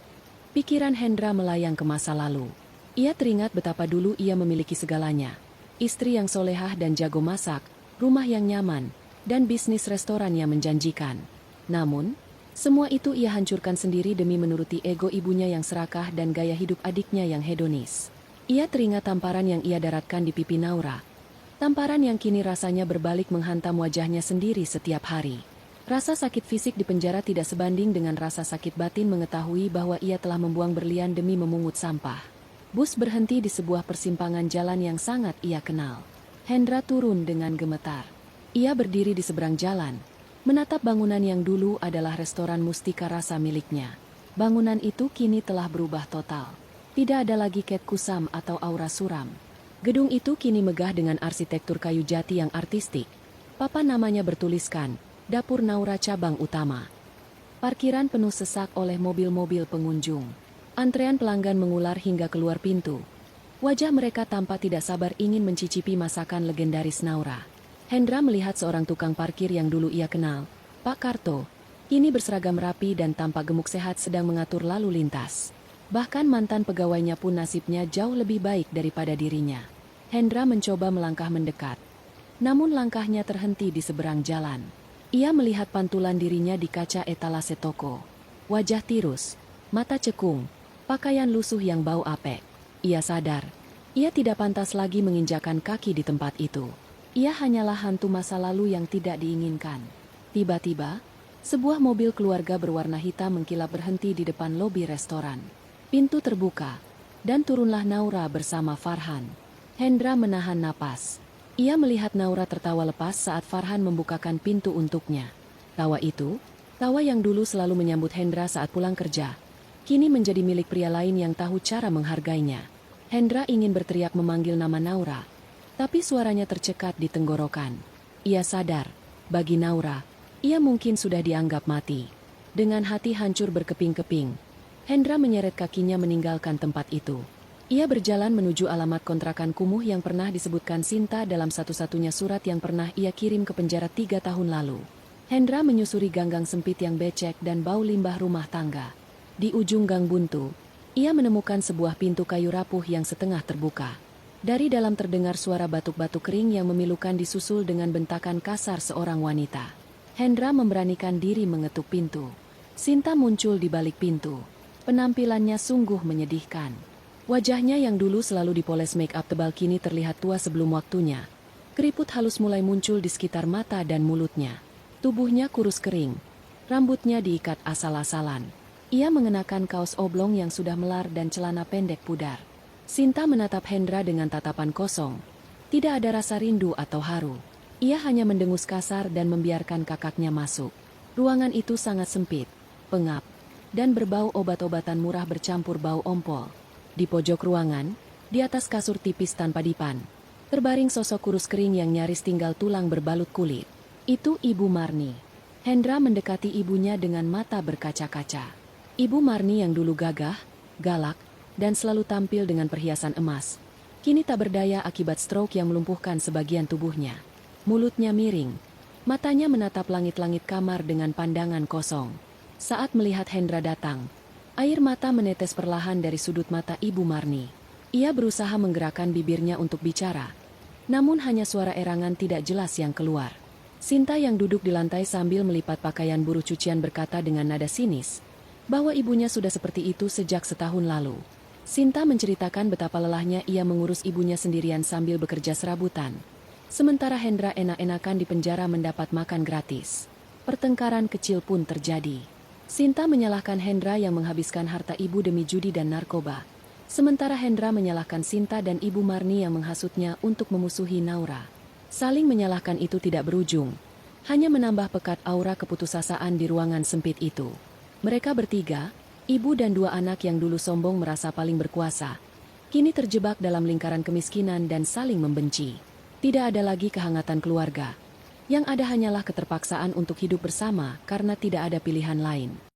pikiran Hendra melayang ke masa lalu. Ia teringat betapa dulu ia memiliki segalanya. Istri yang solehah dan jago masak, rumah yang nyaman, dan bisnis restoran yang menjanjikan. Namun, semua itu ia hancurkan sendiri demi menuruti ego ibunya yang serakah dan gaya hidup adiknya yang hedonis. Ia teringat tamparan yang ia daratkan di pipi Naura. Tamparan yang kini rasanya berbalik menghantam wajahnya sendiri setiap hari. Rasa sakit fisik di penjara tidak sebanding dengan rasa sakit batin mengetahui bahwa ia telah membuang berlian demi memungut sampah. Bus berhenti di sebuah persimpangan jalan yang sangat ia kenal. Hendra turun dengan gemetar. Ia berdiri di seberang jalan, menatap bangunan yang dulu adalah restoran Mustika Rasa miliknya. Bangunan itu kini telah berubah total. Tidak ada lagi ket kusam atau aura suram. Gedung itu kini megah dengan arsitektur kayu jati yang artistik. Papan namanya bertuliskan, Dapur Naura Cabang Utama. Parkiran penuh sesak oleh mobil-mobil pengunjung. Antrean pelanggan mengular hingga keluar pintu. Wajah mereka tampak tidak sabar ingin mencicipi masakan legendaris Naura. Hendra melihat seorang tukang parkir yang dulu ia kenal, Pak Karto. Kini berseragam rapi dan tampak gemuk sehat sedang mengatur lalu lintas. Bahkan mantan pegawainya pun nasibnya jauh lebih baik daripada dirinya. Hendra mencoba melangkah mendekat. Namun langkahnya terhenti di seberang jalan. Ia melihat pantulan dirinya di kaca etalase toko. Wajah tirus, mata cekung, pakaian lusuh yang bau apek. Ia sadar, ia tidak pantas lagi menginjakan kaki di tempat itu. Ia hanyalah hantu masa lalu yang tidak diinginkan. Tiba-tiba, sebuah mobil keluarga berwarna hitam mengkilap berhenti di depan lobi restoran. Pintu terbuka, dan turunlah Naura bersama Farhan. Hendra menahan napas. Ia melihat Naura tertawa lepas saat Farhan membukakan pintu untuknya. Tawa itu, tawa yang dulu selalu menyambut Hendra saat pulang kerja, kini menjadi milik pria lain yang tahu cara menghargainya. Hendra ingin berteriak memanggil nama Naura, tapi suaranya tercekat di tenggorokan. Ia sadar, bagi Naura, ia mungkin sudah dianggap mati. Dengan hati hancur berkeping-keping, Hendra menyeret kakinya meninggalkan tempat itu. Ia berjalan menuju alamat kontrakan kumuh yang pernah disebutkan Sinta dalam satu-satunya surat yang pernah ia kirim ke penjara 3 tahun lalu. Hendra menyusuri gang-gang sempit yang becek dan bau limbah rumah tangga. Di ujung gang buntu, ia menemukan sebuah pintu kayu rapuh yang setengah terbuka. Dari dalam terdengar suara batuk-batuk kering yang memilukan disusul dengan bentakan kasar seorang wanita. Hendra memberanikan diri mengetuk pintu. Sinta muncul di balik pintu. Penampilannya sungguh menyedihkan. Wajahnya yang dulu selalu dipoles make up tebal kini terlihat tua sebelum waktunya. Keriput halus mulai muncul di sekitar mata dan mulutnya. Tubuhnya kurus kering. Rambutnya diikat asal-asalan. Ia mengenakan kaos oblong yang sudah melar dan celana pendek pudar. Sinta menatap Hendra dengan tatapan kosong. Tidak ada rasa rindu atau haru. Ia hanya mendengus kasar dan membiarkan kakaknya masuk. Ruangan itu sangat sempit, pengap, dan berbau obat-obatan murah bercampur bau ompol. Di pojok ruangan, di atas kasur tipis tanpa dipan, terbaring sosok kurus kering yang nyaris tinggal tulang berbalut kulit. Itu Ibu Marni. Hendra mendekati ibunya dengan mata berkaca-kaca. Ibu Marni yang dulu gagah, galak, dan selalu tampil dengan perhiasan emas, kini tak berdaya akibat stroke yang melumpuhkan sebagian tubuhnya. Mulutnya miring, matanya menatap langit-langit kamar dengan pandangan kosong. Saat melihat Hendra datang, air mata menetes perlahan dari sudut mata Ibu Marni. Ia berusaha menggerakkan bibirnya untuk bicara, namun hanya suara erangan tidak jelas yang keluar. Sinta yang duduk di lantai sambil melipat pakaian buruh cucian berkata dengan nada sinis, bahwa ibunya sudah seperti itu sejak setahun lalu. Sinta menceritakan betapa lelahnya ia mengurus ibunya sendirian sambil bekerja serabutan. Sementara Hendra enak-enakan di penjara mendapat makan gratis. Pertengkaran kecil pun terjadi. Sinta menyalahkan Hendra yang menghabiskan harta ibu demi judi dan narkoba. Sementara Hendra menyalahkan Sinta dan Ibu Marni yang menghasutnya untuk memusuhi Naura. Saling menyalahkan itu tidak berujung, hanya menambah pekat aura keputusasaan di ruangan sempit itu. Mereka bertiga, ibu dan dua anak yang dulu sombong merasa paling berkuasa, kini terjebak dalam lingkaran kemiskinan dan saling membenci. Tidak ada lagi kehangatan keluarga. Yang ada hanyalah keterpaksaan untuk hidup bersama karena tidak ada pilihan lain.